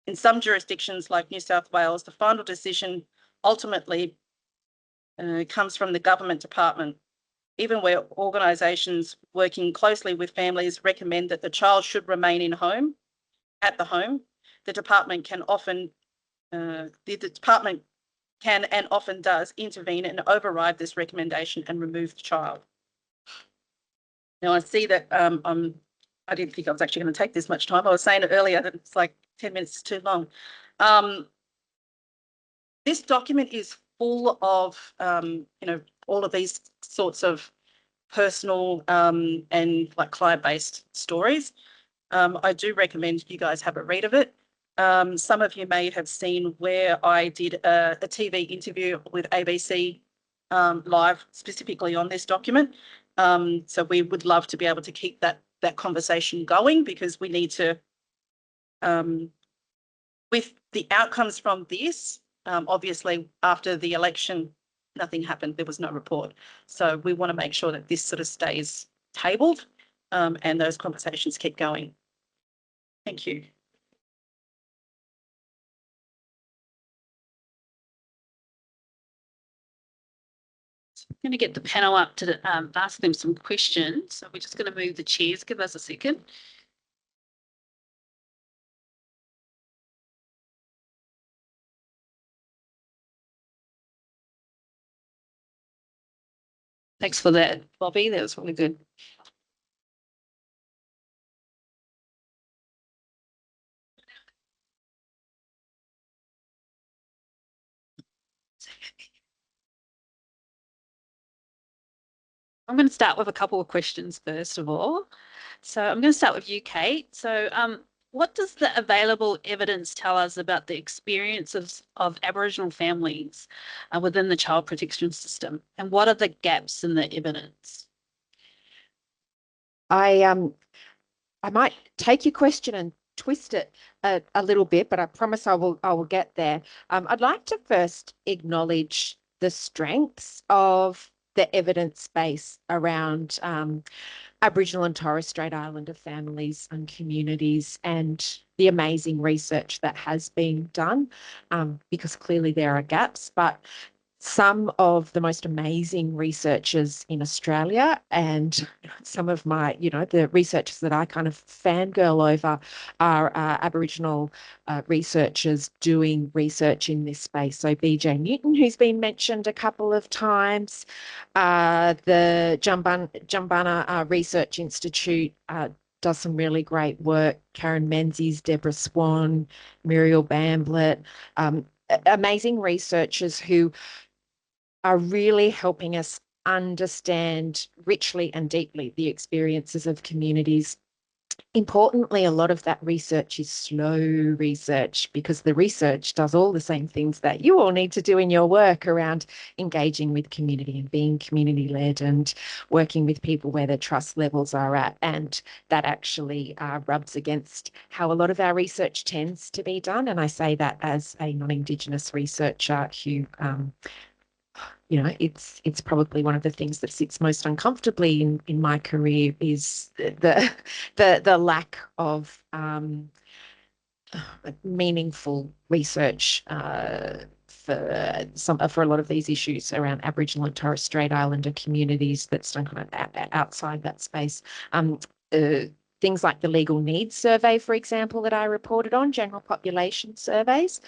In some jurisdictions like New South Wales, the final decision ultimately comes from the government department, even where organisations working closely with families recommend that the child should remain at the home. The department can and often does intervene and override this recommendation and remove the child. Now I see that I didn't think I was actually going to take this much time. I was saying it earlier that it's like 10 minutes is too long. This document is full of, all of these sorts of personal and like client-based stories. I do recommend you guys have a read of it. Some of you may have seen where I did a TV interview with ABC Live specifically on this document. So we would love to be able to keep that conversation going, because we need to, with the outcomes from this, obviously after the election, nothing happened, there was no report. So we want to make sure that this sort of stays tabled and those conversations keep going. Thank you. I'm going to get the panel up to ask them some questions. So we're just going to move the chairs. Give us a second. Thanks for that, Bobby. That was really good. I'm going to start with a couple of questions first of all. So I'm going to start with you, Kate. So what does the available evidence tell us about the experiences of Aboriginal families within the child protection system? And what are the gaps in the evidence? I might take your question and twist it a little bit, but I promise I will get there. I'd like to first acknowledge the strengths of the evidence base around Aboriginal and Torres Strait Islander families and communities, and the amazing research that has been done, because clearly there are gaps, but some of the most amazing researchers in Australia and some of my, the researchers that I kind of fangirl over are Aboriginal researchers doing research in this space. So BJ Newton, who's been mentioned a couple of times, the Jumbunna Research Institute does some really great work. Karen Menzies, Deborah Swan, Muriel Bamblett, amazing researchers who are really helping us understand richly and deeply the experiences of communities. Importantly, a lot of that research is slow research because the research does all the same things that you all need to do in your work around engaging with community and being community-led and working with people where their trust levels are at. And that actually rubs against how a lot of our research tends to be done. And I say that as a non-Indigenous researcher who it's probably one of the things that sits most uncomfortably in my career is the lack of meaningful research for a lot of these issues around Aboriginal and Torres Strait Islander communities that's done kind of outside that space. Things like the Legal Needs Survey, for example, that I reported on, general population surveys,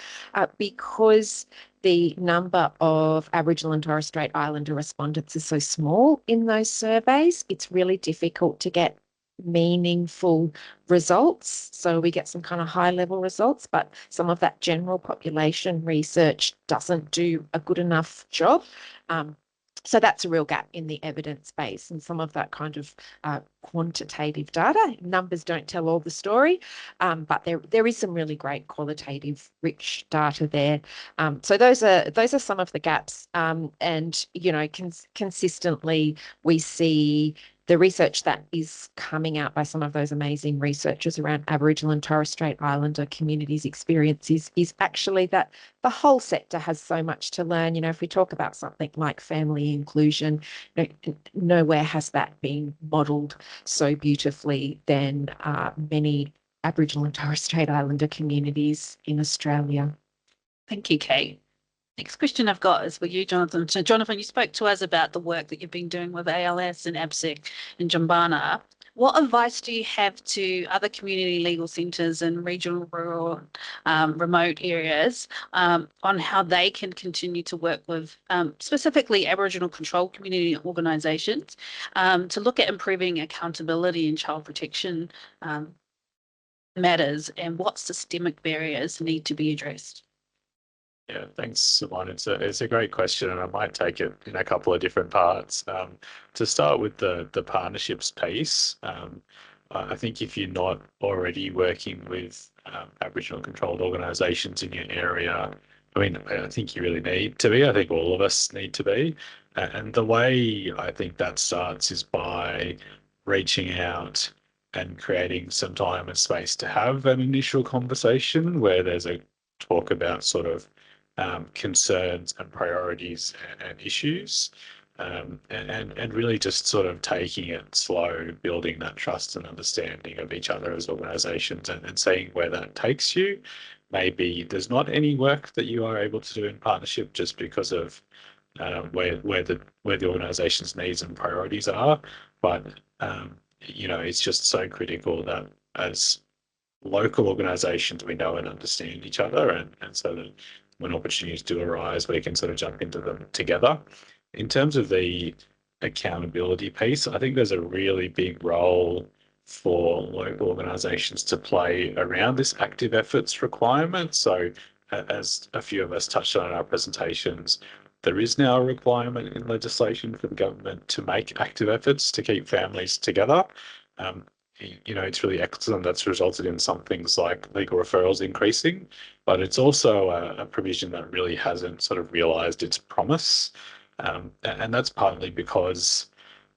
because the number of Aboriginal and Torres Strait Islander respondents is so small in those surveys, it's really difficult to get meaningful results. So we get some kind of high level results, but some of that general population research doesn't do a good enough job. So that's a real gap in the evidence base, and some of that kind of quantitative data. Numbers don't tell all the story, but there is some really great qualitative, rich data there. So those are some of the gaps, and consistently we see the research that is coming out by some of those amazing researchers around Aboriginal and Torres Strait Islander communities' experiences is actually that the whole sector has so much to learn. If we talk about something like family inclusion, nowhere has that been modelled so beautifully than many Aboriginal and Torres Strait Islander communities in Australia. Thank you, Kate. Next question I've got is for you, Jonathan. So, Jonathan, you spoke to us about the work that you've been doing with ALS and ABSEC and Jumbunna. What advice do you have to other community legal centres and regional, rural, remote areas on how they can continue to work with specifically Aboriginal controlled community organisations to look at improving accountability in child protection matters, and what systemic barriers need to be addressed? Yeah, thanks, Simone. It's a great question, and I might take it in a couple of different parts. To start with the partnerships piece, I think if you're not already working with Aboriginal controlled organisations in your area, I think you really need to be. I think all of us need to be. And the way I think that starts is by reaching out and creating some time and space to have an initial conversation where there's a talk about sort of concerns and priorities and issues, and really just sort of taking it slow, building that trust and understanding of each other as organisations, and seeing where that takes you. Maybe there's not any work that you are able to do in partnership just because of where the organisation's needs and priorities are. But you know, it's just so critical that as local organisations we know and understand each other, and so that when opportunities do arise, we can sort of jump into them together. In terms of the accountability piece, I think there's a really big role for local organisations to play around this active efforts requirement. So as a few of us touched on in our presentations, there is now a requirement in legislation for the government to make active efforts to keep families together. You know, it's really excellent that's resulted in some things like legal referrals increasing, but it's also a provision that really hasn't sort of realised its promise. And that's partly because,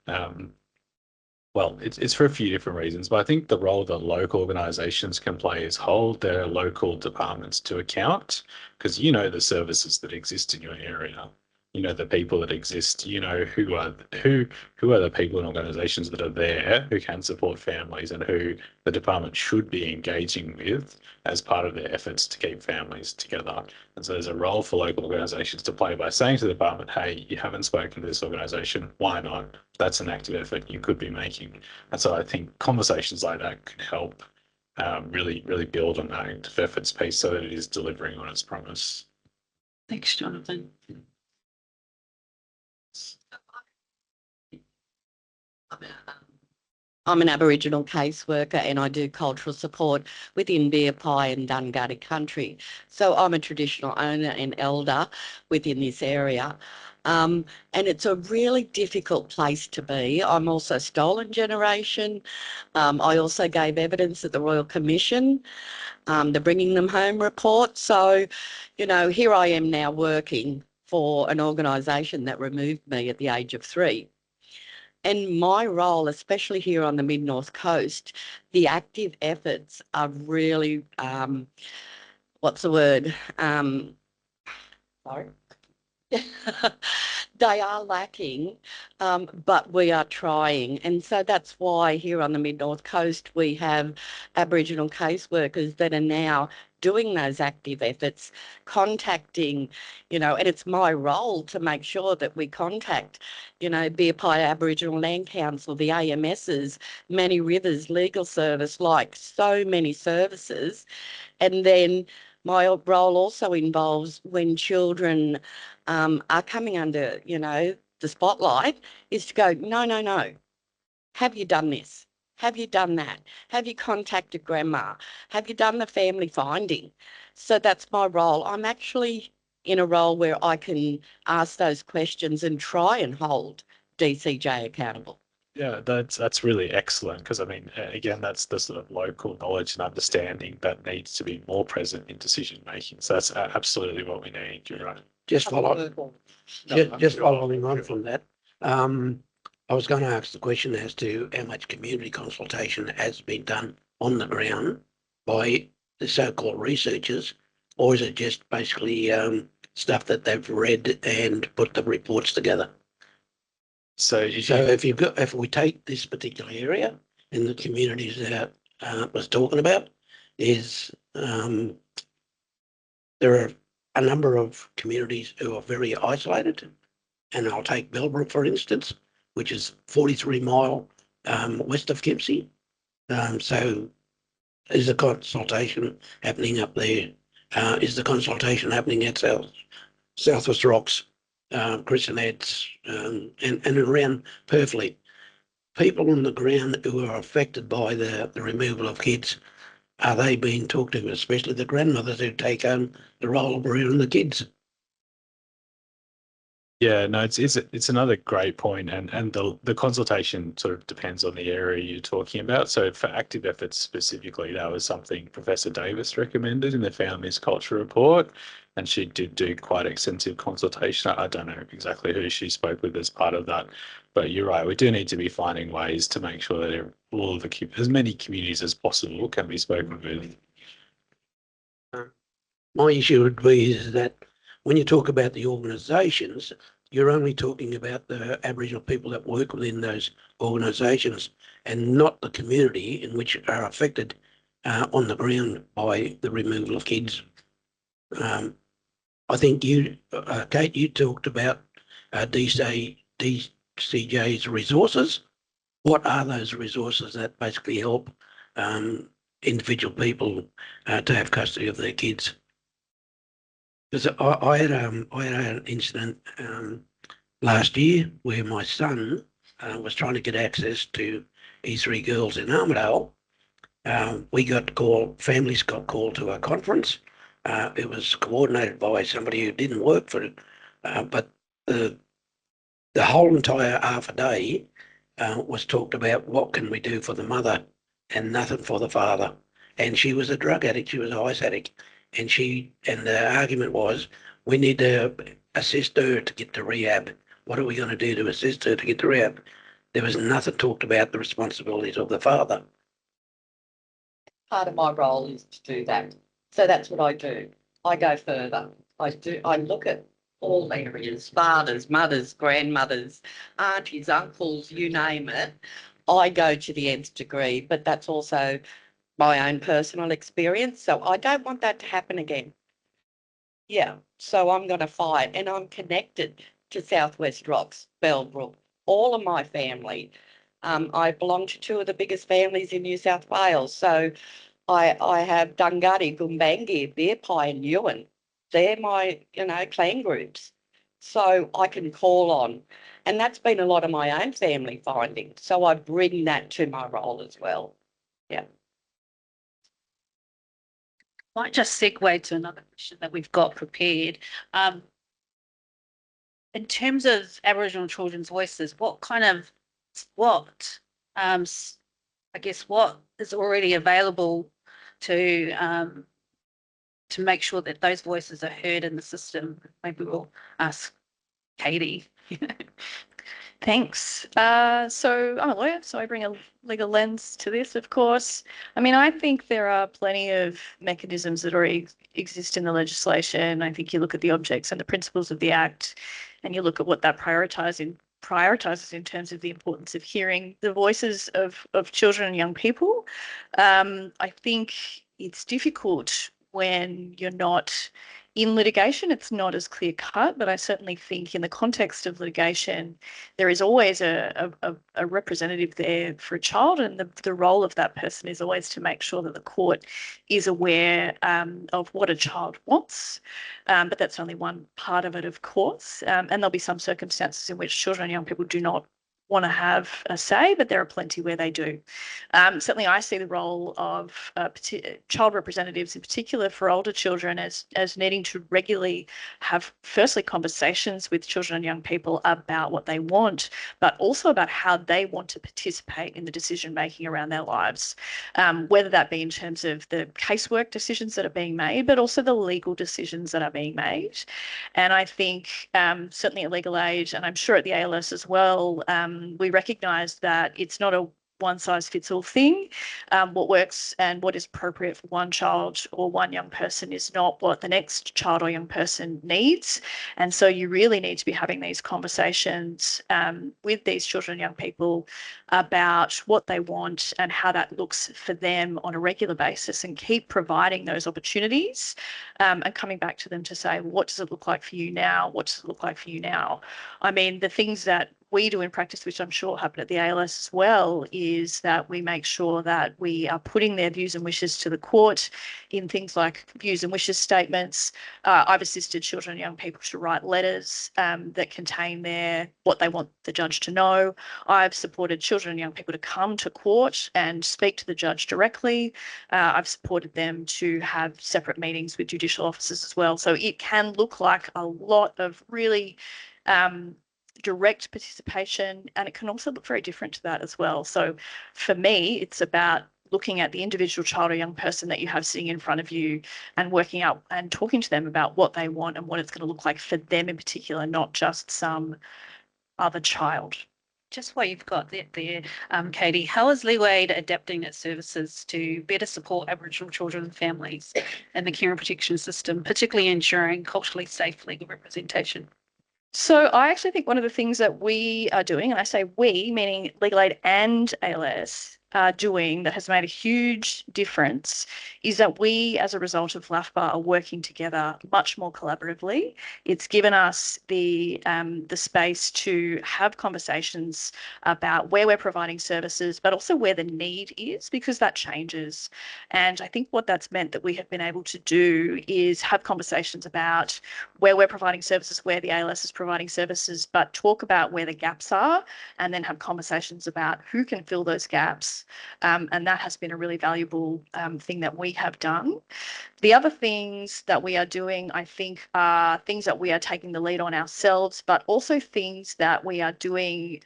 well, it's for a few different reasons, but I think the role that local organisations can play is hold their local departments to account, because you know the services that exist in your area, you know the people that exist, you know who are the people and organisations that are there who can support families and who the department should be engaging with as part of their efforts to keep families together. And so there's a role for local organisations to play by saying to the department, hey, you haven't spoken to this organisation, why not? That's an active effort you could be making. And so I think conversations like that can help really build on that active efforts piece so that it is delivering on its promise. Thanks, Jonathan. I'm an Aboriginal caseworker and I do cultural support within Bearpie and Dungari country. So I'm a traditional owner and elder within this area. And it's a really difficult place to be. I'm also stolen generation. I also gave evidence at the Royal Commission, the Bringing Them Home report. So, you know, here I am now working for an organisation that removed me at the age of 3. And my role, especially here on the Mid-North Coast, the active efforts are really, what's the word? Sorry. They are lacking, but we are trying. And so that's why here on the Mid-North Coast, we have Aboriginal caseworkers that are now doing those active efforts, contacting, you know, and it's my role to make sure that we contact, you know, Bearpie Aboriginal Land Council, the AMSs, Many Rivers Legal Service, like so many services. And then my role also involves when children are coming under, you know, the spotlight, is to go, no. Have you done this? Have you done that? Have you contacted grandma? Have you done the family finding? So that's my role. I'm actually in a role where I can ask those questions and try and hold DCJ accountable. Yeah, that's really excellent, because I mean, again, that's the sort of local knowledge and understanding that needs to be more present in decision making. So that's absolutely what we need. You're right. Just following on from that, I was going to ask the question as to how much community consultation has been done on the ground by the so-called researchers, or is it just basically stuff that they've read and put the reports together? So if we take this particular area in the communities that was talking about, is there are a number of communities who are very isolated, and I'll take Bellbrook for instance, which is 43 mile west of Kempsey. So is the consultation happening up there? Is the consultation happening at Southwest Rocks, Crescent Heads, and around Purfleet? People on the ground who are affected by the removal of kids, are they being talked to, especially the grandmothers who take on the role of rearing the kids? Yeah, no, it's another great point, and the consultation sort of depends on the area you're talking about. So for active efforts specifically, that was something Professor Davis recommended in the Families Culture Report, and she did do quite extensive consultation. I don't know exactly who she spoke with as part of that, but you're right. We do need to be finding ways to make sure that all of as many communities as possible can be spoken with. My issue would be is that when you talk about the organisations, you're only talking about the Aboriginal people that work within those organisations and not the community in which are affected on the ground by the removal of kids. I think you, Kate, you talked about DCJ's resources. What are those resources that basically help individual people to have custody of their kids? Because I had an incident last year where my son was trying to get access to E3 Girls in Armidale. Families got called to a conference. It was coordinated by somebody who didn't work for it, but the whole entire half a day was talked about what can we do for the mother and nothing for the father. And she was a drug addict, she was an ice addict. And the argument was, we need to assist her to get to rehab. What are we going to do to assist her to get to rehab? There was nothing talked about the responsibilities of the father. Part of my role is to do that. So that's what I do. I go further. I look at all areas, fathers, mothers, grandmothers, aunties, uncles, you name it. I go to the nth degree, but that's also my own personal experience. So I don't want that to happen again. Yeah, so I'm going to fight, and I'm connected to Southwest Rocks, Bellbrook, all of my family. I belong to two of the biggest families in New South Wales. So I have Dungari, Gumbangi, Beer Pie and Ewan. They're my, clan groups. So I can call on. And that's been a lot of my own family finding. So I bring that to my role as well. Yeah. Might just segue to another question that we've got prepared. In terms of Aboriginal children's voices, what is already available to make sure that those voices are heard in the system? Maybe we'll ask Katie. Thanks. So I'm a lawyer, so I bring a legal lens to this, of course. I mean, I think there are plenty of mechanisms that already exist in the legislation. I think you look at the objects and the principles of the Act, and you look at what that prioritizes in terms of the importance of hearing the voices of children and young people. I think it's difficult when you're not in litigation. It's not as clear cut, but I certainly think in the context of litigation, there is always a representative there for a child, and the role of that person is always to make sure that the court is aware of what a child wants. But that's only one part of it, of course. And there'll be some circumstances in which children and young people do not want to have a say, but there are plenty where they do. Certainly, I see the role of child representatives, in particular for older children, as needing to regularly have, firstly, conversations with children and young people about what they want, but also about how they want to participate in the decision making around their lives, whether that be in terms of the casework decisions that are being made, but also the legal decisions that are being made. And I think certainly at Legal Aid, and I'm sure at the ALS as well, we recognise that it's not a one-size-fits-all thing. What works and what is appropriate for one child or one young person is not what the next child or young person needs. And so you really need to be having these conversations with these children and young people about what they want and how that looks for them on a regular basis, and keep providing those opportunities and coming back to them to say, what does it look like for you now? What does it look like for you now? I mean, the things that we do in practice, which I'm sure happen at the ALS as well, is that we make sure that we are putting their views and wishes to the court in things like views and wishes statements. I've assisted children and young people to write letters that contain what they want the judge to know. I've supported children and young people to come to court and speak to the judge directly. I've supported them to have separate meetings with judicial officers as well. So it can look like a lot of really direct participation, and it can also look very different to that as well. So for me, it's about looking at the individual child or young person that you have sitting in front of you and working out and talking to them about what they want and what it's going to look like for them in particular, not just some other child. Just while you've got that there, Katie, how is Legal Aid adapting its services to better support Aboriginal children and families in the care and protection system, particularly ensuring culturally safe legal representation? So I actually think one of the things that we are doing, and I say we, meaning Legal Aid and ALS, are doing that has made a huge difference is that we, as a result of LAFBA, are working together much more collaboratively. It's given us the space to have conversations about where we're providing services, but also where the need is, because that changes. And I think what that's meant that we have been able to do is have conversations about where we're providing services, where the ALS is providing services, but talk about where the gaps are, and then have conversations about who can fill those gaps. And that has been a really valuable thing that we have done. The other things that we are doing, I think, are things that we are taking the lead on ourselves, but also things that we are doing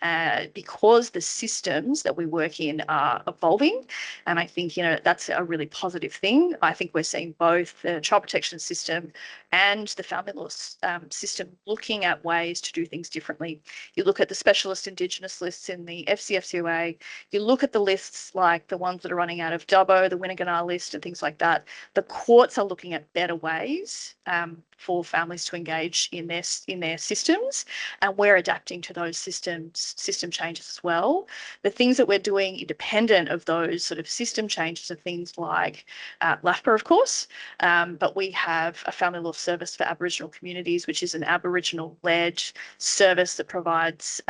because the systems that we work in are evolving. And I think, that's a really positive thing. I think we're seeing both the child protection system and the family law system looking at ways to do things differently. You look at the specialist Indigenous lists in the FCFCUA, you look at the lists like the ones that are running out of Dubbo, the Winniginnar list and things like that. The courts are looking at better ways for families to engage in their systems, and we're adapting to those system changes as well. The things that we're doing independent of those sort of system changes are things like LAFBA, of course, but we have a family law service for Aboriginal communities, which is an Aboriginal-led service that provides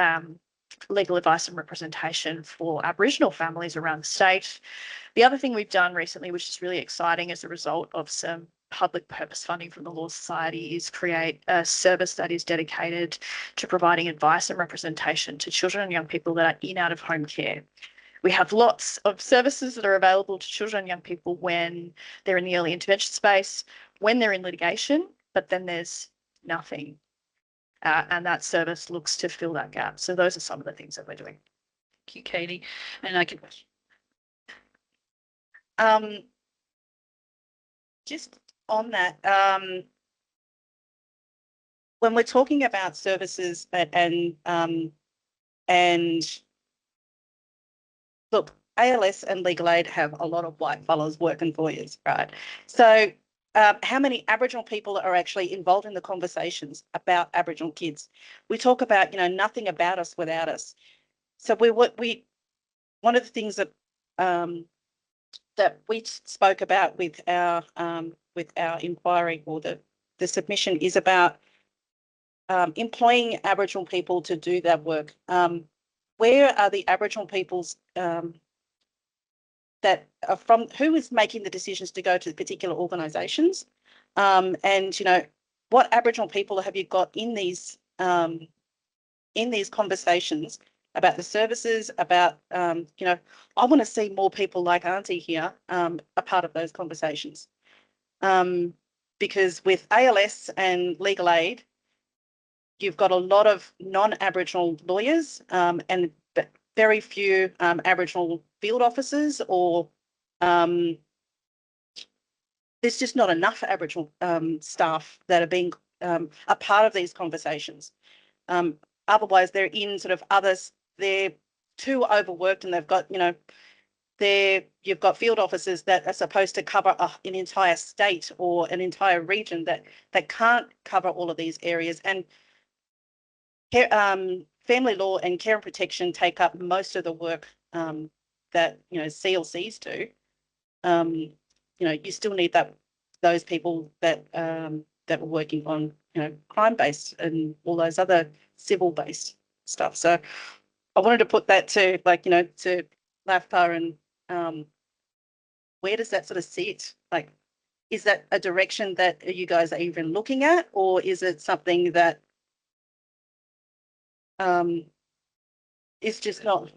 legal advice and representation for Aboriginal families around the state. The other thing we've done recently, which is really exciting as a result of some public purpose funding from the Law Society, is create a service that is dedicated to providing advice and representation to children and young people that are in out of home care. We have lots of services that are available to children and young people when they're in the early intervention space, when they're in litigation, but then there's nothing. And that service looks to fill that gap. So those are some of the things that we're doing. Thank you, Katie. And I can. Just on that, when we're talking about services and look, ALS and legal aid have a lot of white fellas working for you, right? So how many Aboriginal people are actually involved in the conversations about Aboriginal kids? We talk about, nothing about us without us. So one of the things that that we spoke about with our inquiry, or the submission, is about employing Aboriginal people to do that work. Where are the Aboriginal peoples that are from? Who is making the decisions to go to particular organisations? And what Aboriginal people have you got in these conversations about the services? About I want to see more people like Auntie here a part of those conversations, because with ALS and legal aid, you've got a lot of non-Aboriginal lawyers and very few Aboriginal field officers, or there's just not enough Aboriginal staff that are being a part of these conversations. Otherwise, they're in sort of others. They're too overworked, and they've got, you've got field officers that are supposed to cover an entire state or an entire region that can't cover all of these areas. And family law and care and protection take up most of the work that CLCs do. You still need those people that are working on crime-based and all those other civil-based stuff. So I wanted to put that to to LAFBA, and where does that sort of sit? Like, is that a direction that you guys are even looking at, or is it something that is just not?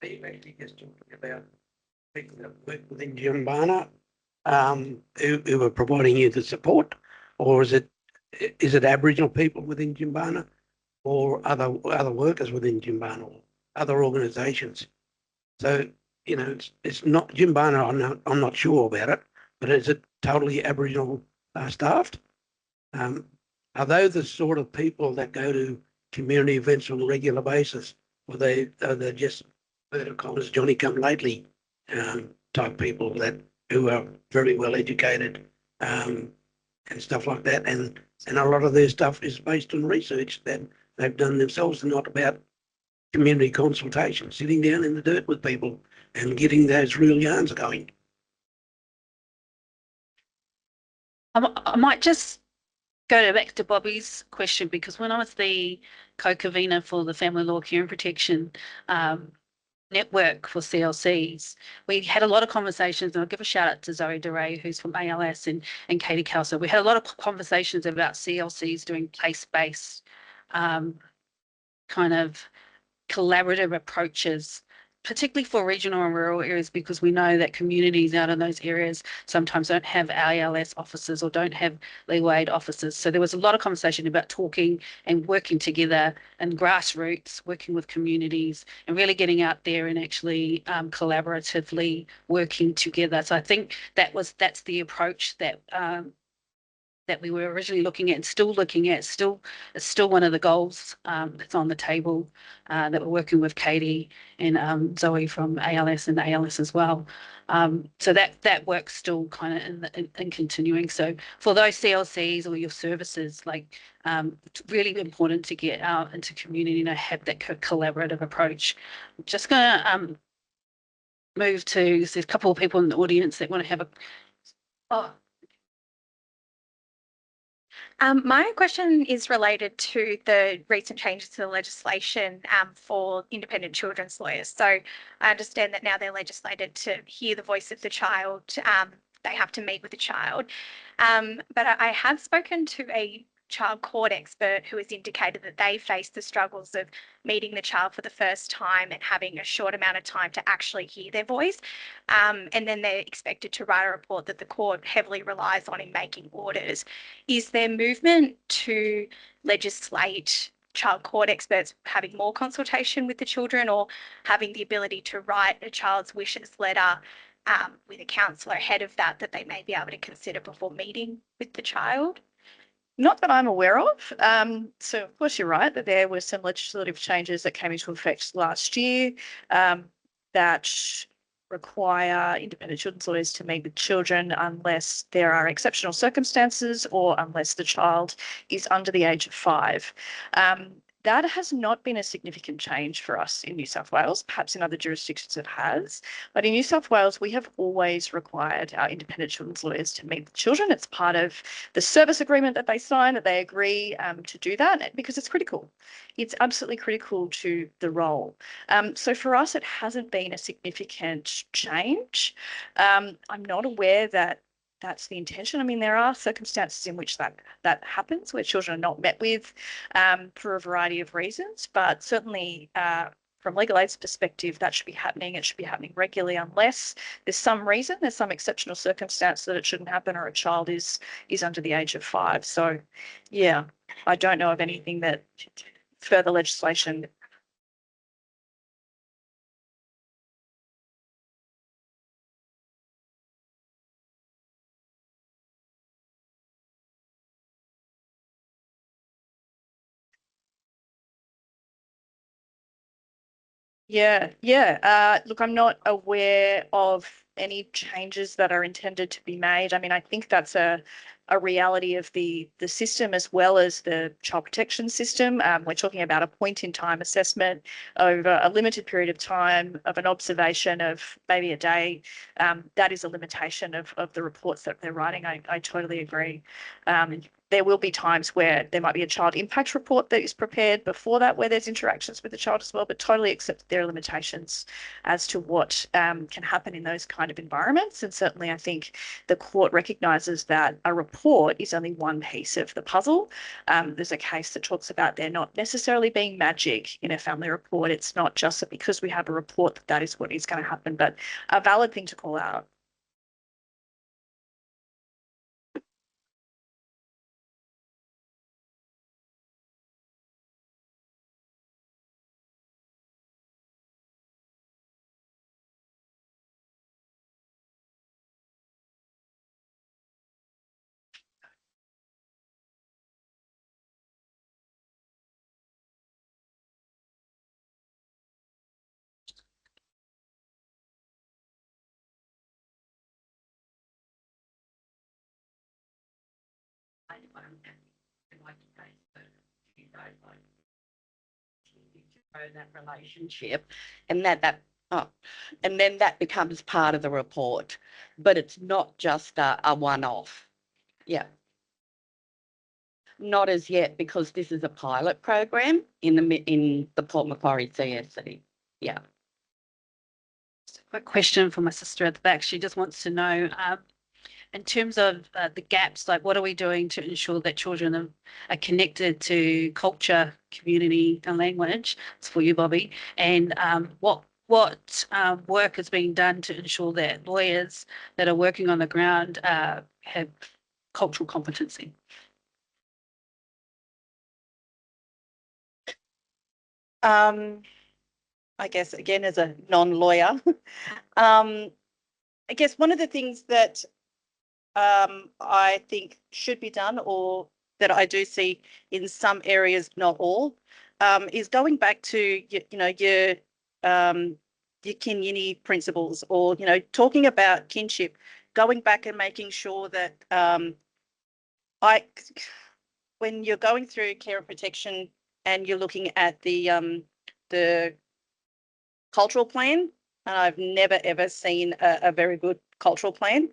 Are you actually just talking about people that work within Jimbana who are providing you the support, or is it Aboriginal people within Jimbana, or other workers within Jimbana, or other organisations? So it's not Jimbana. I'm not sure about it, but is it totally Aboriginal staffed? Are they the sort of people that go to community events on a regular basis, or are they just Johnny come lately type people who are very well educated and stuff like that, and a lot of their stuff is based on research that they've done themselves, and not about community consultation, sitting down in the dirt with people and getting those real yarns going. I might just go back to Bobby's question, because when I was the co-convener for the Family Law Care and Protection network for CLCs, we had a lot of conversations, and I'll give a shout out to Zoe DeRay, who's from ALS, and Katie Kelso. We had a lot of conversations about CLCs doing place-based kind of collaborative approaches, particularly for regional and rural areas, because we know that communities out in those areas sometimes don't have ALS officers or don't have legal aid officers. So there was a lot of conversation about talking and working together and grassroots, working with communities and really getting out there and actually collaboratively working together. So I think that's the approach that that we were originally looking at and still looking at. It's still one of the goals that's on the table that we're working with Katie and Zoe from ALS and ALS as well. So that work's still kind of in continuing. So for those CLCs or your services, like it's really important to get out into community and have that collaborative approach. I'm just gonna move to, there's a couple of people in the audience that want to have a, oh, My question is related to the recent changes to the legislation for independent children's lawyers. So I understand that now they're legislated to hear the voice of the child. They have to meet with the child. But I have spoken to a child court expert who has indicated that they face the struggles of meeting the child for the first time and having a short amount of time to actually hear their voice. And then they're expected to write a report that the court heavily relies on in making orders. Is there movement to legislate child court experts having more consultation with the children, or having the ability to write a child's wishes letter with a counsellor ahead of that they may be able to consider before meeting with the child? Not that I'm aware of. So of course you're right that there were some legislative changes that came into effect last year that require independent children's lawyers to meet with children unless there are exceptional circumstances or unless the child is under the age of 5. That has not been a significant change for us in New South Wales. Perhaps in other jurisdictions it has. But in New South Wales, we have always required our independent children's lawyers to meet with children. It's part of the service agreement that they sign, that they agree to do that, because it's critical. It's absolutely critical to the role. So for us, it hasn't been a significant change. I'm not aware that that's the intention. I mean, there are circumstances in which that happens, where children are not met with for a variety of reasons, but certainly from legal aid's perspective, that should be happening. It should be happening regularly, unless there's some reason, there's some exceptional circumstance that it shouldn't happen, or a child is under the age of 5. So, yeah, I don't know of anything that further legislation. Yeah. Look, I'm not aware of any changes that are intended to be made. I mean, I think that's a reality of the system, as well as the child protection system. We're talking about a point in time assessment over a limited period of time of an observation of maybe a day. That is a limitation of the reports that they're writing. I totally agree. There will be times where there might be a child impact report that is prepared before that, where there's interactions with the child as well, but totally accept that there are limitations as to what can happen in those kind of environments. And certainly I think the court recognises that a report is only one piece of the puzzle. There's a case that talks about there not necessarily being magic in a family report. It's not just that because we have a report that is what is going to happen, but a valid thing to call out. grow that relationship, and and then that becomes part of the report. But it's not just a one-off. Yeah. Not as yet, because this is a pilot program in the Port Macquarie CSC. Yeah. Quick question for my sister at the back. She just wants to know, in terms of the gaps, like what are we doing to ensure that children are connected to culture, community, and language? It's for you, Bobby. And what work is being done to ensure that lawyers that are working on the ground have cultural competency? I guess again, as a non-lawyer, I guess one of the things that I think should be done, or that I do see in some areas, not all, is going back to your kin uni principles, or talking about kinship, going back and making sure that when you're going through care and protection and you're looking at the cultural plan, and I've never ever seen a very good cultural plan,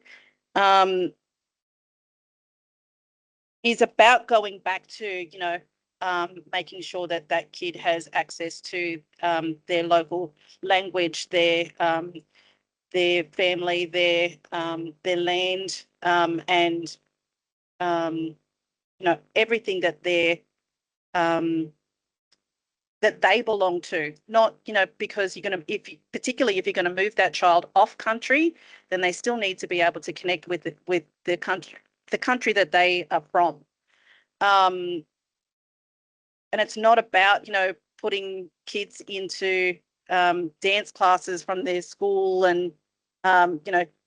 is about going back to making sure that that kid has access to their local language, their family, their land, and everything that that they belong to. Not because you're going to, particularly if you're going to move that child off country, then they still need to be able to connect with the country that they are from. And it's not about putting kids into dance classes from their school and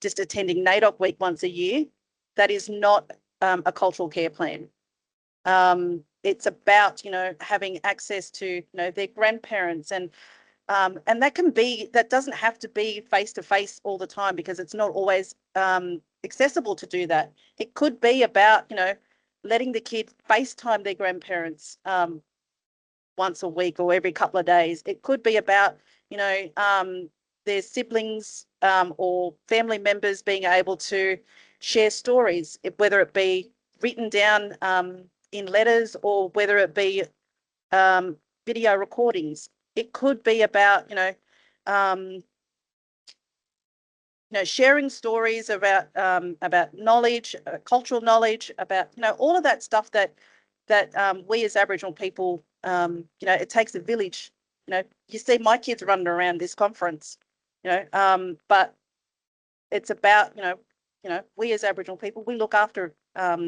just attending NAIDOC week once a year. That is not a cultural care plan. It's about having access to their grandparents, and that doesn't have to be face to face all the time, because it's not always accessible to do that. It could be about letting the kid FaceTime their grandparents once a week or every couple of days. It could be about their siblings or family members being able to share stories, whether it be written down in letters, or whether it be video recordings. It could be about sharing stories about knowledge, cultural knowledge, about all of that stuff that we as Aboriginal people, it takes a village. You see my kids running around this conference, but it's about we as Aboriginal people, we look after our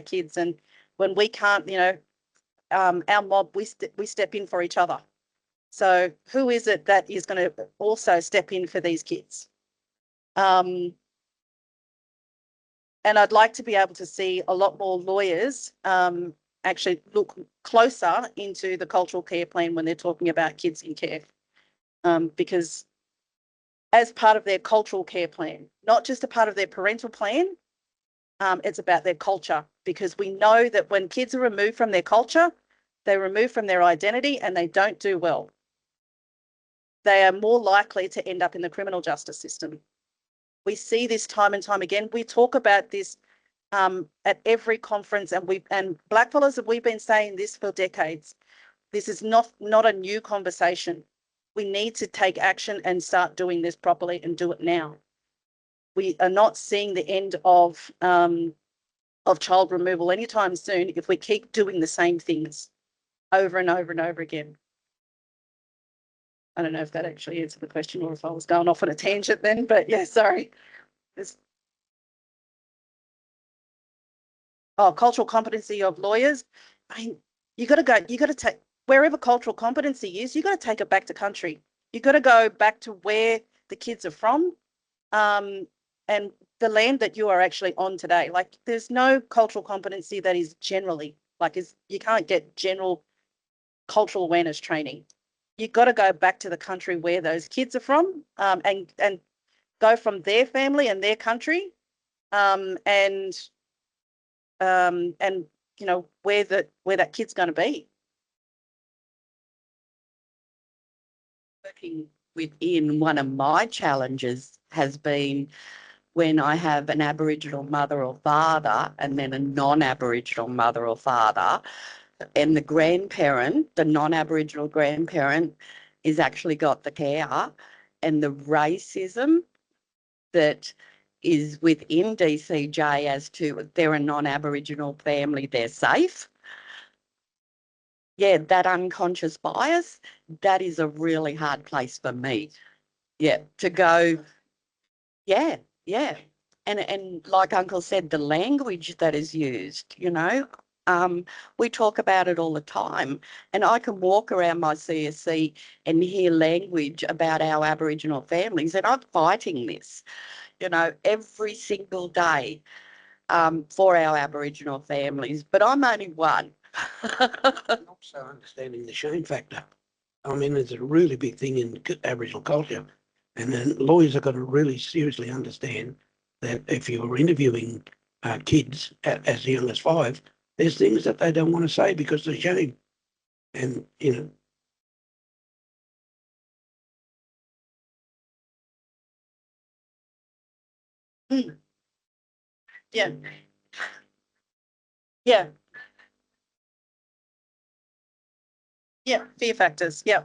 kids, and when we can't, our mob, we step in for each other. So who is it that is going to also step in for these kids? And I'd like to be able to see a lot more lawyers actually look closer into the cultural care plan when they're talking about kids in care, because as part of their cultural care plan, not just a part of their parental plan, it's about their culture, because we know that when kids are removed from their culture, they're removed from their identity, and they don't do well. They are more likely to end up in the criminal justice system. We see this time and time again. We talk about this at every conference, and blackfellas, we've been saying this for decades. This is not a new conversation. We need to take action and start doing this properly, and do it now. We are not seeing the end of child removal anytime soon if we keep doing the same things over and over and over again. I don't know if that actually answered the question, or if I was going off on a tangent then, but yeah, sorry. Cultural competency of lawyers. I mean, you got to take, wherever cultural competency is, you got to take it back to country. You got to go back to where the kids are from, and the land that you are actually on today. Like, there's no cultural competency that is generally, you can't get general cultural awareness training. You've got to go back to the country where those kids are from, and go from their family and their country, and where that kid's going to be. working within, one of my challenges has been when I have an Aboriginal mother or father and then a non-Aboriginal mother or father, and the grandparent, the non-Aboriginal grandparent, is actually got the care, and the racism that is within DCJ as to they're a non-Aboriginal family, they're safe. Yeah, that unconscious bias, that is a really hard place for me. Yeah, to go, yeah, yeah. And like Uncle said, the language that is used, we talk about it all the time. And I can walk around my CSC and hear language about our Aboriginal families, and I'm fighting this, every single day for our Aboriginal families, but I'm only one. Also understanding the shame factor. I mean, it's a really big thing in Aboriginal culture. And then lawyers have got to really seriously understand that if you're interviewing kids as young as 5, there's things that they don't want to say because of shame. And, Yeah. Yeah. Yeah, fear factors. Yeah.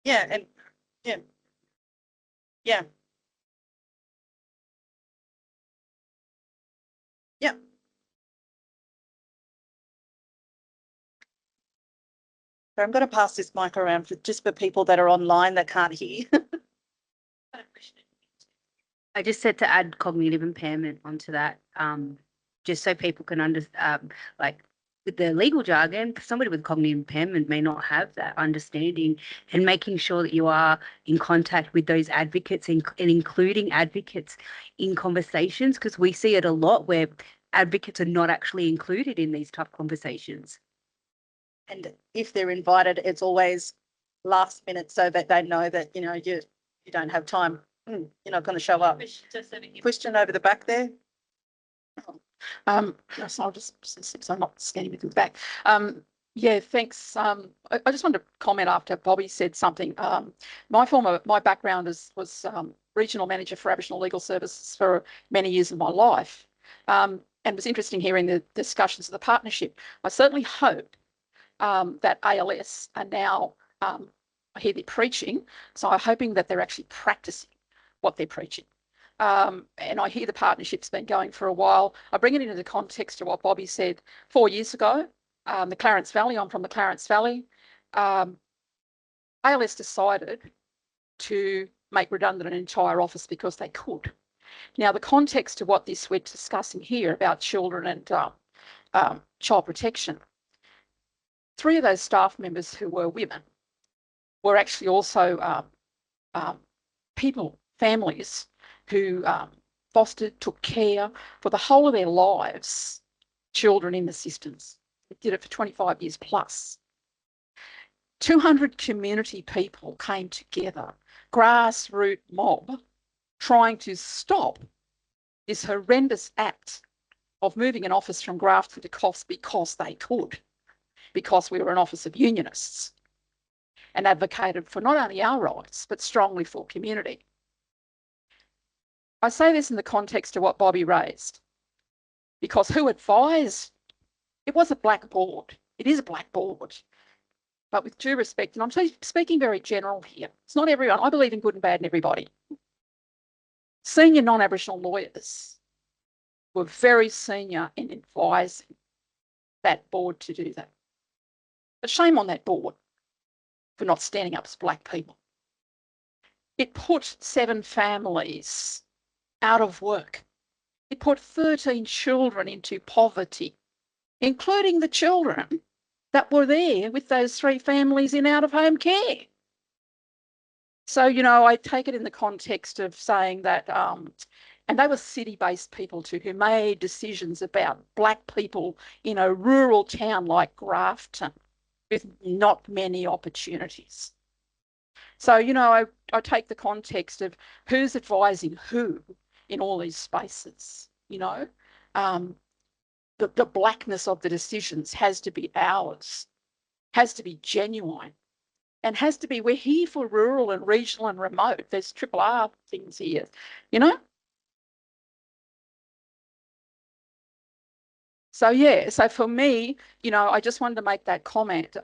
Yeah, and yeah, yeah, yeah. So I'm going to pass this mic around just for people that are online that can't hear. I just said to add cognitive impairment onto that, just so people can understand, like with the legal jargon, somebody with cognitive impairment may not have that understanding, and making sure that you are in contact with those advocates and including advocates in conversations, because we see it a lot where advocates are not actually included in these tough conversations. And if they're invited, it's always last minute so that they know that, you don't have time. You're not going to show up. Question over the back there. Yes, I'll just, since I'm not scanning with the back. Yeah, thanks. I just wanted to comment after Bobby said something. My background was regional manager for Aboriginal Legal Services for many years of my life. And it was interesting hearing the discussions of the partnership. I certainly hope that ALS are now, I hear they're preaching, so I'm hoping that they're actually practicing what they're preaching. And I hear the partnership's been going for a while. I bring it into the context of what Bobby said 4 years ago, the Clarence Valley. I'm from the Clarence Valley. ALS decided to make redundant an entire office because they could. Now, the context of what this we're discussing here about children and child protection, 3 of those staff members who were women were actually also families who fostered, took care for the whole of their lives, children in the systems. They did it for 25 years plus. 200 community people came together, grassroots mob, trying to stop this horrendous act of moving an office from Grafton to Coffs because they could, because we were an office of unionists, and advocated for not only our rights, but strongly for community. I say this in the context of what Bobby raised, because who advised? It was a blackboard. It is a blackboard. But with due respect, and I'm speaking very general here, it's not everyone. I believe in good and bad in everybody. senior non-Aboriginal lawyers were very senior in advising that board to do that. But shame on that board for not standing up as black people. It put 7 families out of work. It put 13 children into poverty, including the children that were there with those 3 families in out-of-home care. So, you know, I take it in the context of saying that, and they were city-based people too, who made decisions about black people in a rural town like Grafton with not many opportunities. So, you know, I take the context of who's advising who in all these spaces, you know. The blackness of the decisions has to be ours, has to be genuine, and has to be, we're here for rural and regional and remote. There's triple R things here, you know. So yeah, so for me, you know, I just wanted to make that comment.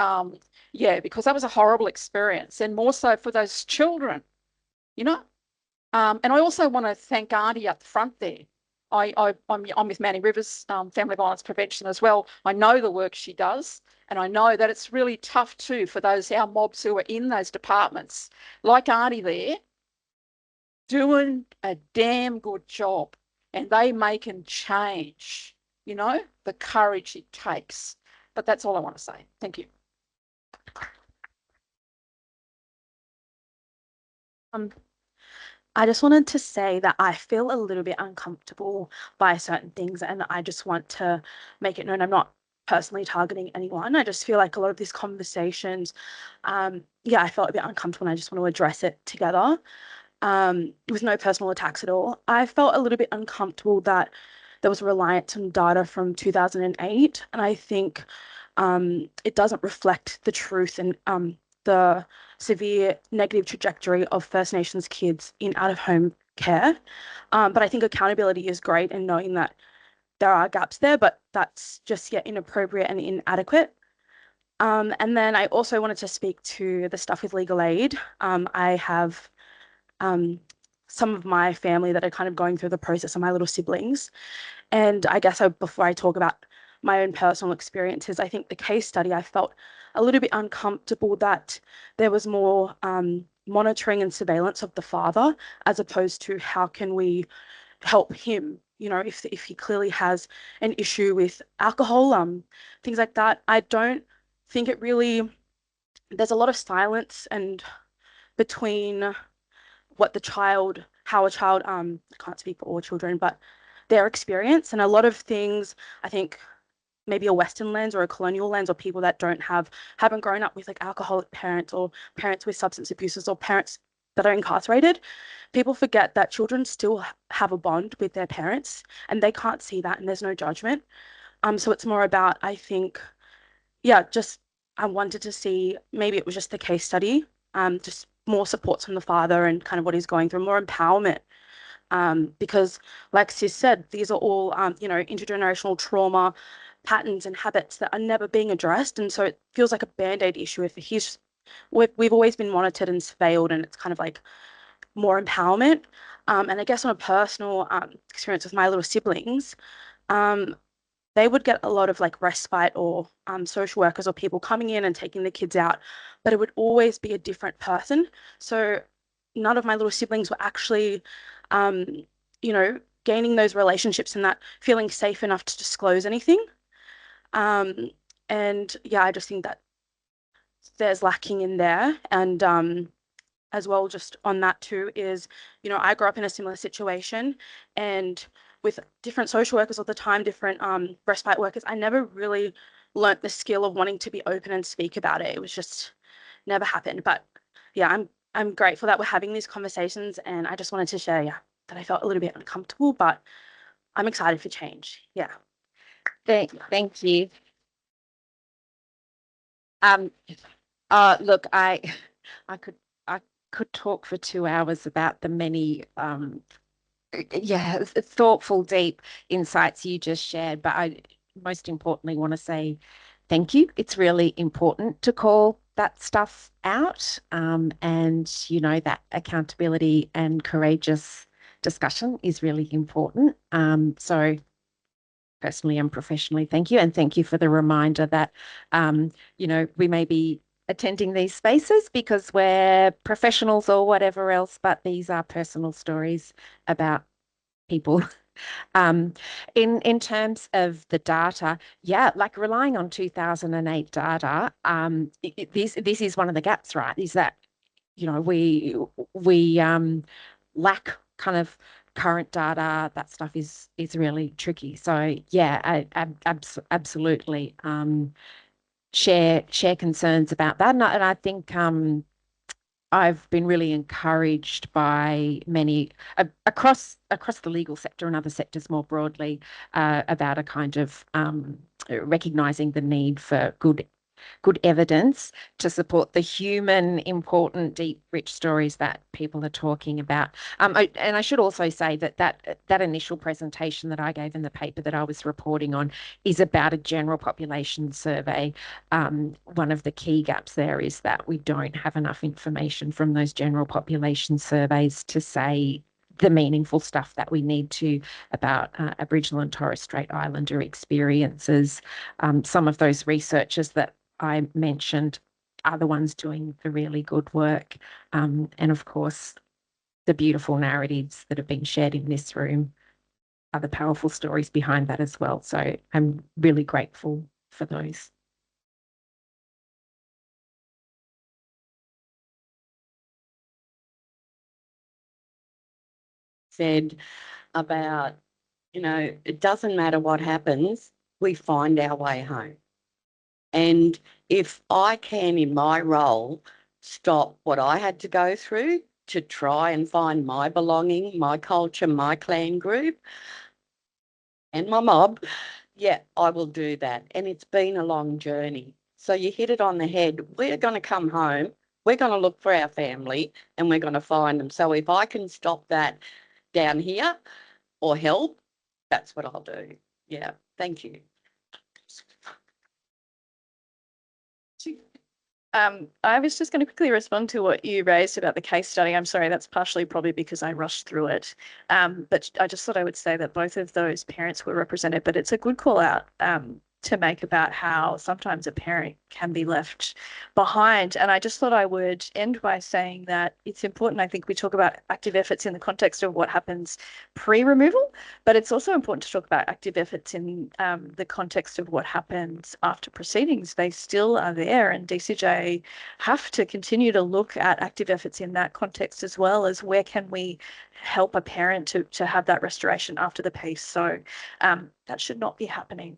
Yeah, because that was a horrible experience, and more so for those children, you know. And I also want to thank Auntie up the front there. I'm with Manny Rivers, Family Violence Prevention as well. I know the work she does, and I know that it's really tough too for those, our mobs who are in those departments, like Auntie there, doing a damn good job, and they making change, you know, the courage it takes. But that's all I want to say. Thank you. I just wanted to say that I feel a little bit uncomfortable by certain things, and I just want to make it known I'm not personally targeting anyone. I just feel like a lot of these conversations, yeah, I felt a bit uncomfortable, and I just want to address it together, with no personal attacks at all. I felt a little bit uncomfortable that there was a reliance on data from 2008, and I think it doesn't reflect the truth and the severe negative trajectory of First Nations kids in out-of-home care. But I think accountability is great, and knowing that there are gaps there, but that's just yet inappropriate and inadequate. And then I also wanted to speak to the stuff with legal aid. I have some of my family that are kind of going through the process of my little siblings. And I guess before I talk about my own personal experiences, I think the case study, I felt a little bit uncomfortable that there was more monitoring and surveillance of the father, as opposed to how can we help him, you know, if he clearly has an issue with alcohol, things like that. I don't think it really, there's a lot of silence and between what the child, how a child, I can't speak for all children, but their experience, and a lot of things, I think maybe a Western lens or a colonial lens, or people that haven't grown up with like alcoholic parents or parents with substance abuses or parents that are incarcerated, people forget that children still have a bond with their parents, and they can't see that, and there's no judgment. So it's more about, I think, yeah, just I wanted to see, maybe it was just the case study, just more supports from the father and kind of what he's going through, more empowerment. Because like Sis said, these are all, you know, intergenerational trauma patterns and habits that are never being addressed. And so it feels like a Band-Aid issue if we've always been monitored and surveilled, and it's kind of like more empowerment. And I guess on a personal experience with my little siblings, they would get a lot of like respite or social workers or people coming in and taking the kids out, but it would always be a different person. So none of my little siblings were actually, you know, gaining those relationships and that feeling safe enough to disclose anything. And yeah, I just think that there's lacking in there. And as well, just on that too, is, you know, I grew up in a similar situation, and with different social workers all the time, different respite workers, I never really learnt the skill of wanting to be open and speak about it. It was just never happened. But yeah, I'm grateful that we're having these conversations, and I just wanted to share, yeah, that I felt a little bit uncomfortable, but I'm excited for change. Yeah. Thank you. Look, I could talk for 2 hours about the many thoughtful, deep insights you just shared, but I most importantly want to say thank you. It's really important to call that stuff out, and you know, that accountability and courageous discussion is really important. So personally and professionally, thank you. And thank you for the reminder that, you know, we may be attending these spaces because we're professionals or whatever else, but these are personal stories about people. In terms of the data, yeah, like relying on 2008 data, this is one of the gaps, right? Is that, you know, we lack kind of current data. That stuff is really tricky. So yeah, I absolutely share concerns about that, and I think I've been really encouraged by many across the legal sector and other sectors more broadly about a kind of recognizing the need for good evidence to support the human, important, deep, rich stories that people are talking about. And I should also say that initial presentation that I gave in the paper that I was reporting on is about a general population survey. One of the key gaps there is that we don't have enough information from those general population surveys to say the meaningful stuff that we need to about Aboriginal and Torres Strait Islander experiences. Some of those researchers that I mentioned are the ones doing the really good work. And of course, the beautiful narratives that have been shared in this room are the powerful stories behind that as well. So I'm really grateful for those. Said about, you know, it doesn't matter what happens, we find our way home. And if I can, in my role, stop what I had to go through to try and find my belonging, my culture, my clan group, and my mob, yeah, I will do that. And it's been a long journey. So you hit it on the head. We're going to come home. We're going to look for our family and we're going to find them. So if I can stop that down here or help, that's what I'll do. Yeah, thank you. I was just going to quickly respond to what you raised about the case study. I'm sorry, that's partially probably because I rushed through it. But I just thought I would say that both of those parents were represented, but it's a good call out to make about how sometimes a parent can be left behind. And I just thought I would end by saying that it's important. I think we talk about active efforts in the context of what happens pre-removal, but it's also important to talk about active efforts in the context of what happens after proceedings. They still are there, and DCJ have to continue to look at active efforts in that context as well as where can we help a parent to have that restoration after the peace. So that should not be happening.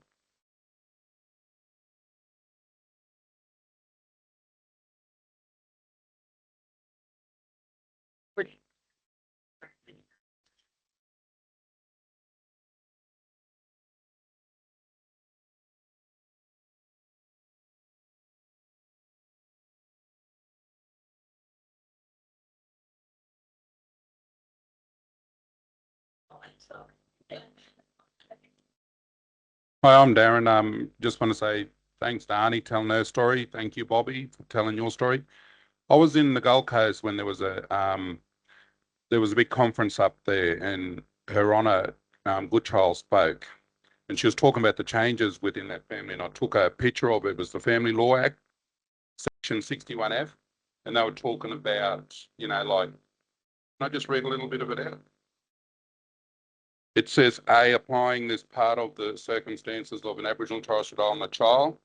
Hi, I'm Darren. Just want to say thanks to Arnie telling her story. Thank you, Bobby, for telling your story. I was in the Gold Coast when there was a big conference up there, and Her Honour Goodchild spoke, and she was talking about the changes within that family. And I took a picture of it. It was the Family Law Act, Section 61F, and they were talking about, you know, like, can I just read a little bit of it out? It says, A, applying this part of the circumstances of an Aboriginal and Torres Strait Islander child,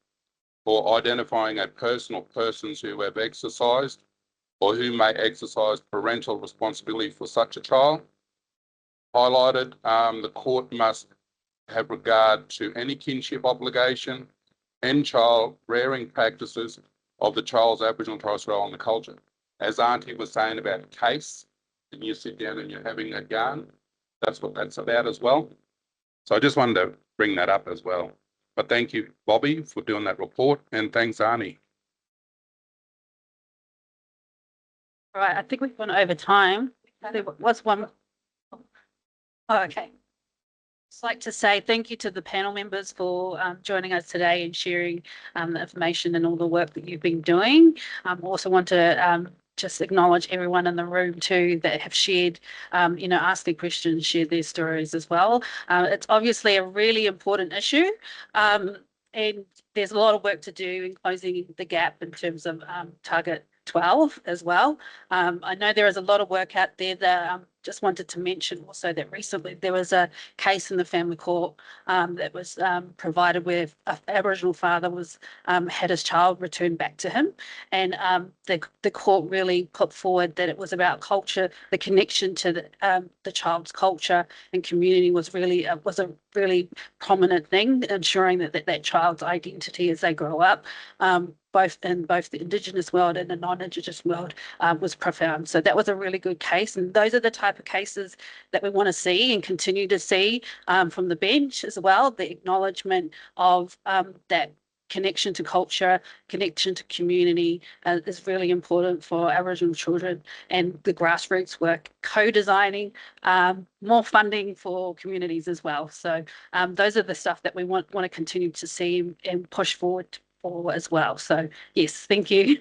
or identifying a person or persons who have exercised or who may exercise parental responsibility for such a child. Highlighted, the court must have regard to any kinship obligation and child rearing practices of the child's Aboriginal and Torres Strait Islander culture. As Auntie was saying about case, and you sit down and you're having a yarn, that's what that's about as well. So I just wanted to bring that up as well. But thank you, Bobby, for doing that report, and thanks, Arnie. All right, I think we've gone over time. There was one. Oh, okay. Just like to say thank you to the panel members for joining us today and sharing the information and all the work that you've been doing. Also want to just acknowledge everyone in the room too that have shared, asked their questions, shared their stories as well. It's obviously a really important issue. And there's a lot of work to do in closing the gap in terms of target 12 as well. I know there is a lot of work out there that just wanted to mention also that recently there was a case in the family court that was provided where an Aboriginal father was had his child returned back to him, and the court really put forward that it was about culture, the connection to the child's culture and community was a really prominent thing, ensuring that child's identity as they grow up, both the Indigenous world and the non-Indigenous world, was profound. So that was a really good case, and those are the type of cases that we want to see and continue to see from the bench as well. The acknowledgement of that connection to culture, connection to community is really important for Aboriginal children, and the grassroots work, co-designing, more funding for communities as well. So those are the stuff that we want to continue to see and push forward for as well. So yes, thank you.